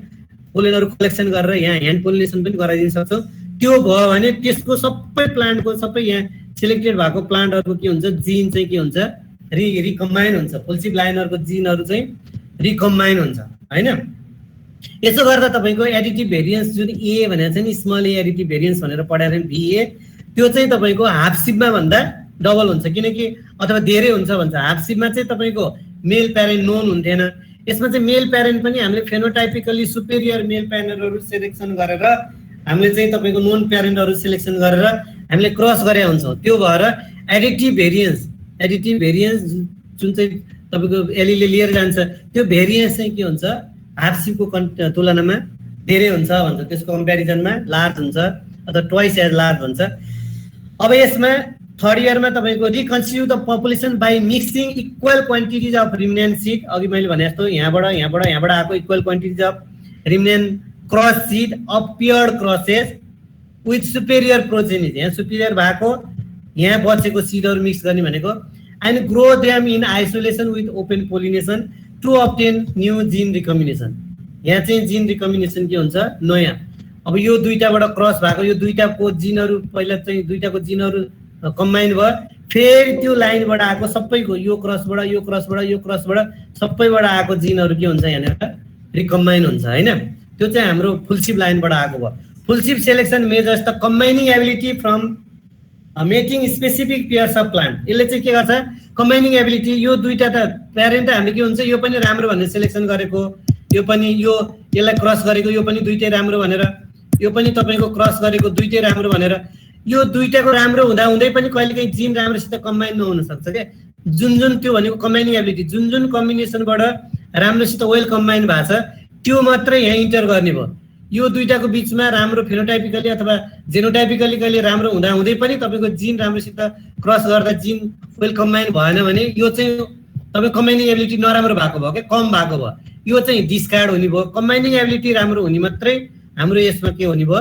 पोलेनहरू कलेक्सन गरेर यहाँ ह्यान्ड पोलिनेसन पनि गराइदिन सक्छौँ। त्यो भयो भने त्यसको सबै प्लान्टको सबै यहाँ सिलेक्टेड भएको प्लान्टहरूको के हुन्छ, जिन चाहिँ के हुन्छ, रिकम्बाइन हुन्छ, फुलसिप लाइनहरूको जिनहरू चाहिँ रिकम्बाइन हुन्छ, होइन। यसो गर्दा तपाईँको एडिटिभ भेरिएन्स जुन ए भनेर चाहिँ नि स्मल ए एडिटिभ भेरिएन्स भनेर पढाएर भिए, त्यो चाहिँ तपाईँको हाफ सिपमा भन्दा डबल हुन्छ, किनकि अथवा धेरै हुन्छ भन्छ। हाफ सिपमा चाहिँ तपाईँको मेल प्यारेन्ट नोन हुन्थेन, यसमा चाहिँ मेल प्यारेन्ट पनि हामीले फेनोटाइपिकली सुपेरियर मेल प्यारेन्टहरू सेलेक्सन गरेर हामीले चाहिँ तपाईँको नोन प्यारेन्टहरू सेलेक्सन गरेर हामीले क्रस गरे हुन्छौँ। त्यो भएर एडिटिभ भेरिएन्स जुन चाहिँ तपाईँको एलीले लिएर जान्छ, त्यो भेरिएन्स चाहिँ के हुन्छ, हाफ सिपको तुलनामा धेरै हुन्छ भन्छ, त्यसको कम्पेरिजनमा लार्ज हुन्छ अथवा ट्वाइस एज लार्ज हुन्छ। अब यसमा थर्ड इयरमा तपाईँको reconstitute the population by mixing equal quantities of remnant seed, अघि मैले भने जस्तो यहाँबाट आएको equal quantities of remnant cross seed of paired crosses with superior progenies, यहाँ सुपेरियर भएको यहाँ बचेको सिडहरू मिक्स गर्ने भनेको, and grow them in isolation with open pollination to obtain new gene recombination. यहाँ चाहिँ जिन रिकम्बिनेसन के हुन्छ, नयाँ। अब यो दुईटाबाट क्रस भएको यो दुईटाको जिनहरू पहिला चाहिँ दुईटाको जिनहरू कम्बाइन भयो, फेरि त्यो लाइनबाट आएको सबैको यो क्रसबाट सबैबाट आएको जिनहरू के हुन्छ, यहाँनिर रिकम्बाइन हुन्छ, होइन। त्यो चाहिँ हाम्रो फुलसिप लाइनबाट आएको भयो। Full sib selection measures the combining ability from mating specific pairs of plant. यसले चाहिँ के गर्छ, कम्बाइनिङ एबिलिटी, यो दुईटा त प्यारेन्ट हामीले के हुन्छ, यो पनि राम्रो भनेर सेलेक्सन गरेको, यो पनि यसलाई क्रस गरेको, यो पनि दुईटै राम्रो भनेर, यो पनि तपाईँको क्रस गरेको दुईटै राम्रो भनेर, यो दुईटाको राम्रो हुँदा हुँदै पनि कहिलेकाहीँ जिन राम्रोसित कम्बाइन नहुन सक्छ क्या। जुन त्यो भनेको कम्बाइनिङ एबिलिटी, जुन कम्बिनेसनबाट राम्रोसित वेल कम्बाइन भएको छ त्यो मात्रै यहाँ इन्टर गर्ने भयो। यो दुईटाको बिचमा राम्रो फेनोटाइपिकली अथवा जेनोटाइपिकली कहिले राम्रो हुँदा हुँदै पनि तपाईँको जिन राम्रोसित क्रस गर्दा जिन वेल कम्बाइन भएन भने यो चाहिँ तपाईँको कम्बाइनिङ एबिलिटी नराम्रो भएको भयो क्या, कम भएको भयो, यो चाहिँ डिस्कार्ड हुने भयो। कम्बाइनिङ एबिलिटी राम्रो हुने मात्रै हाम्रो यसमा के हुने भयो,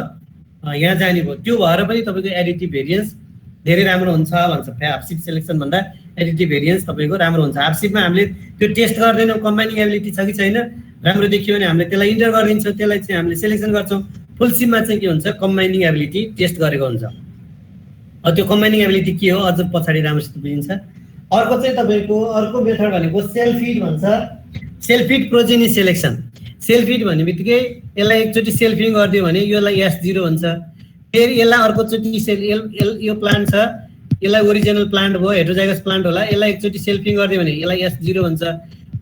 यहाँ जाने भयो। त्यो भएर पनि तपाईँको एडिटिभ भेरिएन्स धेरै राम्रो हुन्छ भन्छ। हाफसिप सेलेक्सन भन्दा एडिटिभ भेरिएन्स तपाईँको राम्रो हुन्छ। हाफसिपमा हामीले त्यो टेस्ट गर्दैनौँ कम्बाइनिङ एबिलिटी छ कि छैन, राम्रो देखियो भने हामीले त्यसलाई इन्टर गरिदिन्छौँ, त्यसलाई चाहिँ हामीले सेलेक्सन गर्छौँ। फुलसिपमा चाहिँ के हुन्छ, कम्बाइनिङ एबिलिटी टेस्ट गरेको हुन्छ। त्यो कम्बाइनिङ एबिलिटी के हो अझ पछाडि राम्रोसित बुझिन्छ। अर्को चाहिँ तपाईँको अर्को मेथड भनेको सेल्फिड भन्छ, सेल्फिड प्रोजेनी सेलेक्सन। सेल्फिड भन्ने बित्तिकै यसलाई एकचोटि सेल्फिङ गरिदियो भने यसलाई S0 हुन्छ, फेरि यसलाई अर्कोचोटि यो प्लान्ट छ, यसलाई ओरिजिनल प्लान्ट भयो, हेटेरोजाइगस प्लान्ट होला, यसलाई एकचोटि सेल्फिङ गरिदियो भने यसलाई S0 हुन्छ।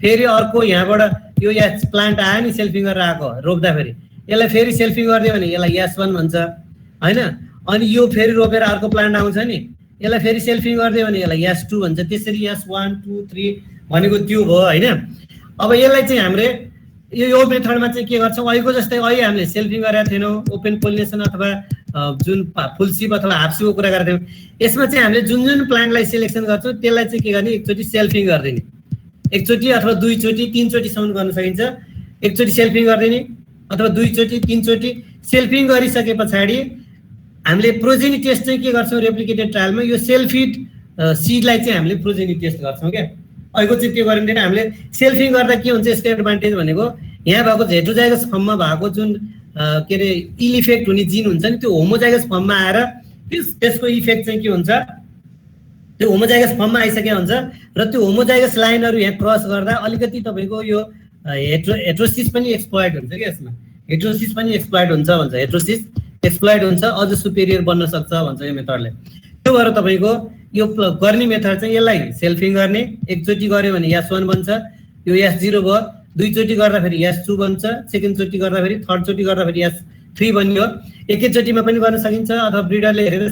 फेरि अर्को यहाँबाट यो S प्लान्ट आयो नि सेल्फिङ गरेर आएको रोप्दाखेरि, यसलाई फेरि सेल्फिङ गरिदियो भने यसलाई S1 भन्छ, होइन। अनि यो फेरि रोपेर अर्को प्लान्ट आउँछ नि, यसलाई फेरि सेल्फिङ गरिदियो भने यसलाई S2 भन्छ, त्यसरी S1 2 3 भनेको त्यो भयो होइन। अब यसलाई चाहिँ हामीले यो मेथडमा चाहिँ के गर्छौँ, अहिलेको जस्तै अहिले हामीले सेल्फिङ गरेका थिएनौँ, ओपन पोलिनेसन अथवा जुन फुल सिप अथवा हाफ सिपको कुरा गरेका थियौँ। यसमा चाहिँ हामीले जुन जुन प्लान्टलाई सिलेक्सन गर्छौँ त्यसलाई चाहिँ के गर्ने, एकचोटि सेल्फिङ गरिदिने, एकचोटि अथवा दुईचोटि तीनचोटिसम्म गर्न सकिन्छ। एकचोटि सेल्फिङ गरिदिने अथवा दुईचोटि तीनचोटि सेल्फिङ गरिसके पछाडि हामीले प्रोजेनी टेस्ट चाहिँ के गर्छौँ, रेप्लिकेटेड ट्रायलमा यो सेल्फिड सिडलाई चाहिँ हामीले प्रोजेनी टेस्ट गर्छौँ क्या। अहिलेको चाहिँ त्यो गरिँदैन। हामीले सेल्फिङ गर्दा के हुन्छ, यसको एडभान्टेज भनेको यहाँ भएको हेट्रोजाइगस फर्ममा भएको जुन के अरे इल इफेक्ट हुने जिन हुन्छ नि, त्यो होमोजाइगस फर्ममा आएर त्यसको इफेक्ट चाहिँ के हुन्छ, त्यो होमोजाइगस फर्ममा आइसकेको हुन्छ र त्यो होमोजाइगस लाइनहरू यहाँ क्रस गर्दा अलिकति तपाईँको यो हेट्रोसिस पनि एक्सप्लोइट हुन्छ क्या। यसमा हेट्रोसिस पनि एक्सप्लोइट हुन्छ भन्छ, हेट्रोसिस एक्सप्लोइट हुन्छ, अझ सुपेरियर बन्न सक्छ भन्छ यो मेथडले। त्यो भएर तपाईँको यो गर्ने मेथड चाहिँ यसलाई सेल्फिङ गर्ने, एकचोटि गऱ्यो भने S1 बन्छ, यो S0 भयो, दुईचोटि गर्दाखेरि S2 बन्छ, सेकेन्डचोटि गर्दाखेरि, थर्डचोटि गर्दाखेरि S3 बन्यो। एकैचोटिमा पनि गर्न सकिन्छ अथवा ब्रिडरले हेरेर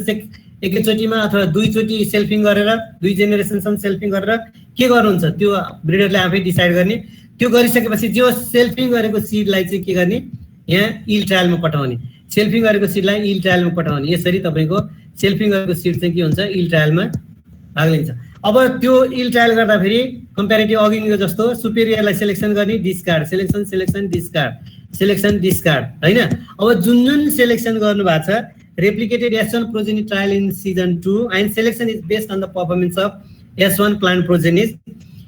एकैचोटिमा अथवा दुईचोटि सेल्फिङ गरेर, दुई जेनेरेसनसम्म सेल्फिङ गरेर के गर्नुहुन्छ त्यो ब्रिडरले आफै डिसाइड गर्ने। त्यो गरिसकेपछि जो सेल्फिङ गरेको सिडलाई चाहिँ के गर्ने, यहाँ इल ट्रायलमा पठाउने, सेल्फिङ गरेको सिडलाई इल ट्रायलमा पठाउने। यसरी तपाईँको सेल्फिङ गरेको सिड चाहिँ के हुन्छ, इल ट्रायलमा भाग लिन्छ। अब त्यो इल ट्रायल गर्दाखेरि कम्पेरिटिभ अघिको जस्तो सुपेरियरलाई सेलेक्सन गर्ने, discard, selection selection discard, selection discard होइन। अब जुन जुन सेलेक्सन गर्नु भएको छ, replicated S1 progeny trial in season 2 and selection is based on the performance of S1 plant progenies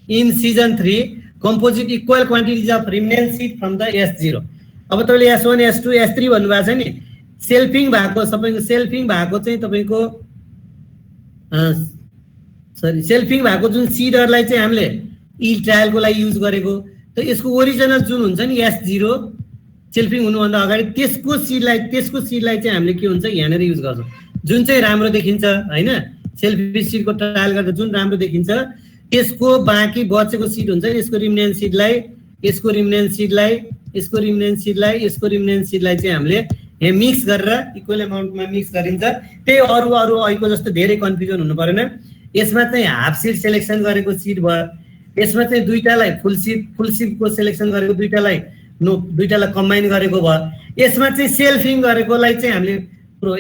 in season 3 composite equal quantities of remnant seed from the S0। अब तपाईँले S1 S2 S3 भन्नुभएको छ नि, सेल्फिङ भएको सबैको सेल्फिङ भएको चाहिँ तपाईँको सेल्फिङ भएको जुन सिडहरूलाई चाहिँ हामीले इल ट्रायलको लागि युज गरेको, त यसको ओरिजिनल जुन हुन्छ नि S0 सेल्फिङ हुनुभन्दा अगाडि त्यसको सिडलाई चाहिँ हामीले के हुन्छ यहाँनिर युज गर्छौँ, जुन चाहिँ राम्रो देखिन्छ होइन। सेल्फी सिडको ट्रायल गर्दा जुन राम्रो देखिन्छ त्यसको बाँकी बचेको सिड हुन्छ नि, यसको रिमेनेन्ट सिडलाई, यसको रिमेनेन्ट सिडलाई, यसको रिमेनेन्ट सिडलाई, यसको रिमेनेन्ट सिडलाई चाहिँ हामीले यहाँ मिक्स गरेर इक्वल एमाउन्टमा मिक्स गरिन्छ। त्यही अरू अहिलेको जस्तो धेरै कन्फ्युजन हुनु परेन। यसमा चाहिँ हाफ सिड सेलेक्सन गरेको सिड भयो, यसमा चाहिँ दुईटालाई फुल सिडको सेलेक्सन गरेको दुईटालाई कम्बाइन गरेको भयो, यसमा चाहिँ सेल्फिङ गरेकोलाई चाहिँ हामीले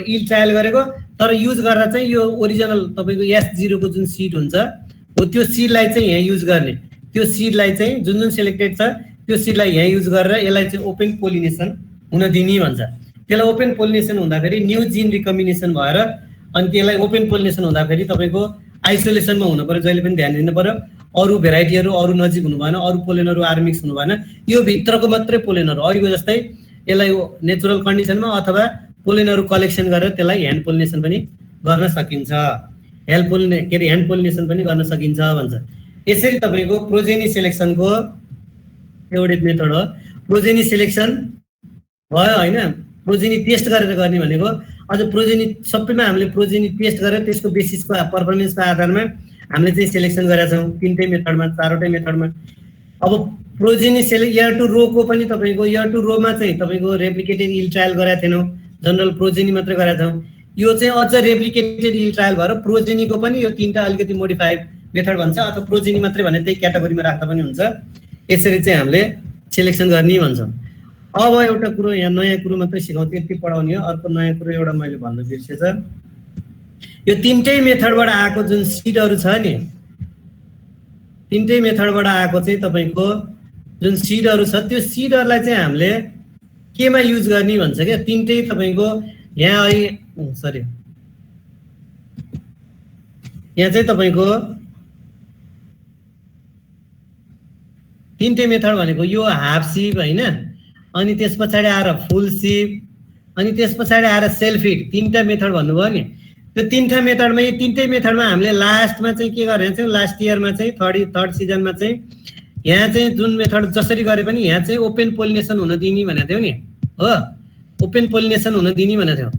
इल ट्रायल गरेको, तर युज गर्दा चाहिँ यो ओरिजिनल तपाईँको S0 को जुन सिड हुन्छ हो त्यो सिडलाई चाहिँ यहाँ युज गर्ने, त्यो सिडलाई चाहिँ जुन सेलेक्टेड छ त्यो सिडलाई यहाँ युज गरेर यसलाई चाहिँ ओपन पोलिनेसन हुन दिने भन्छ। त्यसलाई ओपन पोलिनेसन हुँदाखेरि न्यू जिन रिकम्बिनेसन भएर अनि त्यसलाई ओपन पोलिनेसन हुँदाखेरि तपाईँको आइसोलेसनमा हुनु पर्यो, जहिले पनि ध्यान दिनु पर्यो। अरू भेराइटीहरू अरू नजिक हुनु भएन, अरू पोलेनहरू आर्मिक्स हुनु भएन, यो भित्रको मात्रै पोलेनहरू। अहिलेको जस्तै यसलाई नेचुरल कन्डिसनमा अथवा पोलेनहरू कलेक्सन गरेर त्यसलाई ह्यान्ड पोलिनेसन पनि गर्न सकिन्छ, ह्यान्ड पोलिनेसन पनि गर्न सकिन्छ भन्छ। यसरी तपाईँको प्रोजेनी सेलेक्सनको एउटै मेथड हो। प्रोजेनी सेलेक्सन भयो होइन, प्रोजेनी टेस्ट गरेर गर्ने भनेको अझ प्रोजेनी सबैमा हामीले प्रोजेनी टेस्ट गरेर त्यसको बेसिसको पर्फर्मेन्सको आधारमा हामीले चाहिँ सेलेक्सन गरेका छौँ, तिनटै मेथडमा, चारवटै मेथडमा। अब प्रोजेनी इयर टु रोको पनि तपाईँको इयर टु रोमा चाहिँ तपाईँको रेप्लिकेटेड इल ट्रायल गरेका थिएनौँ, जनरल प्रोजेनी मात्रै गरेका छौँ। यो चाहिँ अझ रेप्लिकेटेड इल ट्रायल भएर प्रोजेनीको पनि यो तिनवटा अलिकति मोडिफाइड मेथड भन्छ, अथवा प्रोजेनी मात्रै भने त्यही क्याटेगोरीमा राख्दा पनि हुन्छ। यसरी चाहिँ हामीले सेलेक्सन गर्ने भन्छौँ। अब एउटा कुरो यहाँ नयाँ कुरो मात्रै सिकाउँछु, यति पढाउने हो। अर्को नयाँ कुरो एउटा मैले भन्नु बिर्सेछ, यो तिनटै मेथडबाट आएको जुन सिडहरू छ नि, तिनटै मेथडबाट आएको चाहिँ तपाईँको जुन सिडहरू छ त्यो सिडहरूलाई चाहिँ हामीले केमा युज गर्ने भन्छ क्या। तिनटै तपाईँको यहाँ यहाँ चाहिँ तपाईँको तिनटै मेथड भनेको यो हाफ सिप होइन, अनि त्यस पछाडि आएर फुल सिप, अनि त्यस पछाडि आएर सेल्फिड, तिनवटा मेथड भन्नुभयो नि। त्यो तिनवटा मेथडमा यो तिनटै मेथडमा हामीले लास्टमा चाहिँ के गरेको छौँ, लास्ट इयरमा चाहिँ थर्ड सिजनमा चाहिँ यहाँ चाहिँ जुन मेथड जसरी गरे पनि यहाँ चाहिँ ओपन पोलिनेसन हुन दिने भनेको थियौँ नि हो, ओपन पोलिनेसन हुन दिने भनेको थियौँ।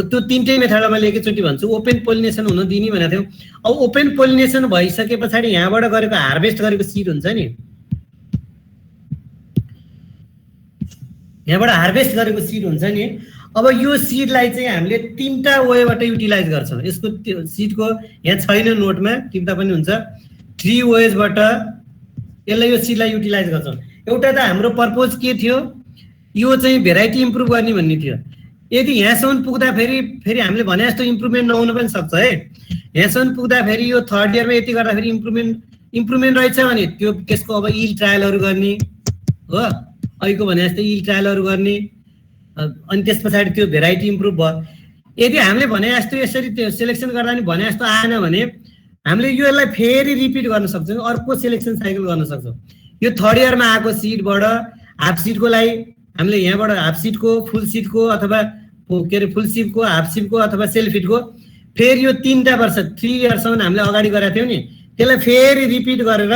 त्यो तिनटै मेथडमा मैले एकैचोटि भन्छु, ओपन पोलिनेसन हुन दिने भनेको थियौँ। अब ओपन पोलिनेसन भइसके पछाडि यहाँबाट गरेको हार्भेस्ट गरेको सिड हुन्छ नि, यहाँबाट हार्भेस्ट गरेको सिड हुन्छ नि, अब यो सिडलाई चाहिँ हामीले 3टा वेबाट युटिलाइज गर्छौँ। यसको सिडको यहाँ छैन नोटमा, टिप्दा पनि हुन्छ। 3 वेजबाट यसलाई यो सिडलाई युटिलाइज गर्छौँ। एउटा त हाम्रो पर्पज के थियो, यो चाहिँ भेराइटी इम्प्रुभ गर्ने भन्ने थियो। यदि यहाँसम्म पुग्दाखेरि फेरि हामीले भने जस्तो इम्प्रुभमेन्ट नहुन पनि सक्छ है। यहाँसम्म पुग्दाखेरि यो 3rd इयरमा यति गर्दाखेरि इम्प्रुभमेन्ट रहेछ भने त्यो त्यसको अब इल ट्रायलहरू गर्ने हो, अहिलेको भने जस्तै इल ट्रायलहरू गर्ने, अनि त्यस पछाडि त्यो भेराइटी इम्प्रुभ भयो। यदि हामीले भने जस्तो यसरी त्यो सेलेक्सन गर्दा नि भने जस्तो आएन भने हामीले यसलाई फेरि रिपिट गर्न सक्छौँ, अर्को सेलेक्सन साइकल गर्न सक्छौँ। यो 3rd इयरमा आएको सिटबाट हाफ सिटको लागि हामीले यहाँबाट हाफ सिटको, फुल सिटको अथवा के अरे फुल सिटको, हाफ सिटको अथवा सेल्फ फिटको फेरि यो 3टा वर्ष 3 इयरसम्म हामीले अगाडि गरेका थियौँ नि, त्यसलाई फेरि रिपिट गरेर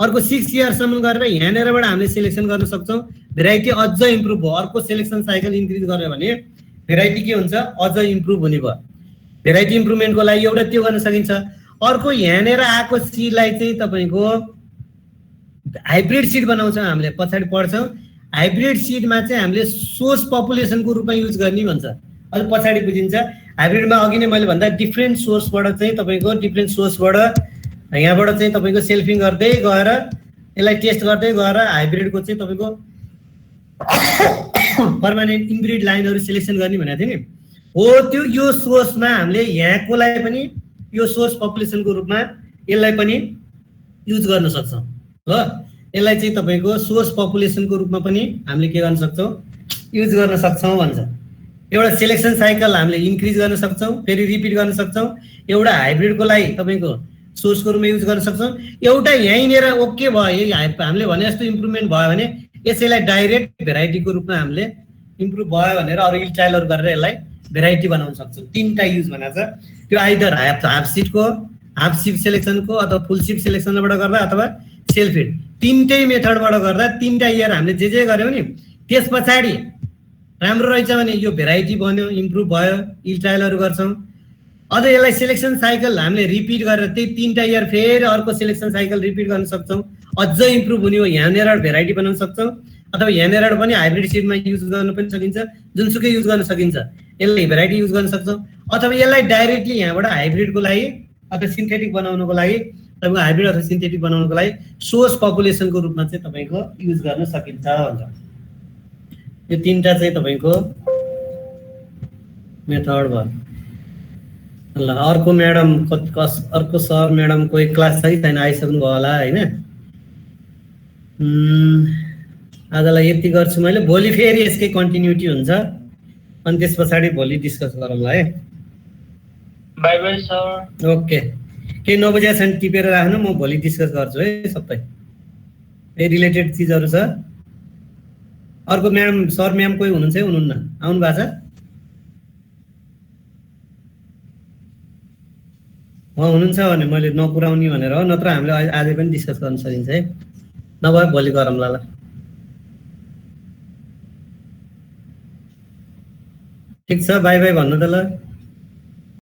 अर्को 6 इयरसम्म गरेर यहाँनिरबाट हामीले सेलेक्सन गर्न सक्छौँ। भेराइटी अझ इम्प्रुभ भयो। अर्को सेलेक्सन साइकल इन्क्रिज गर्यो भने भेराइटी के हुन्छ, अझ इम्प्रुभ हुने भयो। भेराइटी इम्प्रुभमेन्टको लागि एउटा त्यो गर्न सकिन्छ। अर्को यहाँनिर आएको सिडलाई चाहिँ तपाईँको हाइब्रिड सिड बनाउँछौँ हामीले, पछाडि पढ्छौँ। हाइब्रिड सिडमा चाहिँ हामीले सोर्स पपुलेसनको रूपमा युज गर्ने भन्छ, अझ पछाडि बुझिन्छ। हाइब्रिडमा अघि नै मैले भन्दा डिफ्रेन्ट सोर्सबाट चाहिँ तपाईँको डिफ्रेन्ट सोर्सबाट यहाँबाट चाहिँ तपाईँको सेल्फिङ गर्दै गएर यसलाई टेस्ट गर्दै गएर हाइब्रिडको चाहिँ तपाईँको पर्मानेन्ट इनब्रिड लाइनहरू सिलेक्सन गर्ने भनेको थियो नि हो। त्यो यो सोर्समा हामीले यहाँकोलाई पनि यो सोर्स पपुलेसनको रूपमा यसलाई पनि युज गर्न सक्छौँ हो। यसलाई चाहिँ तपाईँको सोर्स पपुलेसनको रूपमा पनि हामीले के गर्न सक्छौँ, युज गर्न सक्छौँ भन्छ। एउटा सेलेक्सन साइकल हामीले इन्क्रिज गर्न सक्छौँ, फेरि रिपिट गर्न सक्छौँ। एउटा हाइब्रिडको लागि तपाईँको सोर्सको रूपमा युज गर्न सक्छौँ। एउटा यहीँनिर ओके भयो, हामीले भने जस्तो इम्प्रुभमेन्ट भयो भने यसैलाई डाइरेक्ट भेराइटीको रूपमा हामीले इम्प्रुभ भयो भनेर अरू इल ट्रायलहरू गरेर यसलाई भेराइटी बनाउन सक्छौँ। 3टा युज भनेको छ त्यो, आइदर हाफ सिटको, हाफ सिप सेलेक्सनको अथवा फुल सिप सेलेक्सनबाट गर्दा अथवा सेल्फ फिट, 3टै मेथडबाट गर्दा 3टा इयर हामीले जे गऱ्यौँ नि त्यस पछाडि राम्रो रहेछ भने यो भेराइटी बन्यो, इम्प्रुभ भयो, इल ट्रायलहरू गर्छौँ। अझ यसलाई सेलेक्सन साइकल हामीले रिपिट गरेर त्यही 3टा इयर फेरि अर्को सेलेक्सन साइकल रिपिट गर्न सक्छौँ। अझ इम्प्रुभ हुने हो यहाँनिर भेराइटी बनाउन सक्छौँ, अथवा यहाँनिर पनि हाइब्रिड सिडमा युज गर्न पनि सकिन्छ, जुनसुकै युज गर्न सकिन्छ। यसलाई भेराइटी युज गर्न सक्छौँ, अथवा यसलाई डाइरेक्टली यहाँबाट हाइब्रिडको लागि अथवा सिन्थेटिक बनाउनुको लागि, तपाईँको हाइब्रिड अथवा सिन्थेटिक बनाउनुको लागि सोर्स पपुलेसनको रूपमा चाहिँ तपाईँको युज गर्न सकिन्छ भन्छ। यो 3टा चाहिँ तपाईँको मेथड भयो। ल अर्को म्याडम, अर्को सर म्याडम कोही क्लास छ कि छैन, आइसक्नु भयो होला होइन। आजलाई यति गर्छु मैले, भोलि फेरि यसकै कन्टिन्युटी हुन्छ अनि त्यस पछाडि भोलि डिस्कस गरौँला है। By by sir. ओके, केही नबुझेको छ भने टिपेर राख्नु, म भोलि डिस्कस गर्छु है सबै। त्यही रिलेटेड चिजहरू छ। अर्को म्याडम, सर म्याम कोही हुनुहुन्छ है, हुनुहुन्न? आउनु भएको छ? हुनुहुन्छ भने मैले नपुऱ्याउने भनेर हो, नत्र हामीले आजै पनि डिस्कस गर्न सकिन्छ है। नभए भोलि गरौँला ल। ठिक छ, बाई बाई भन्नु त ल।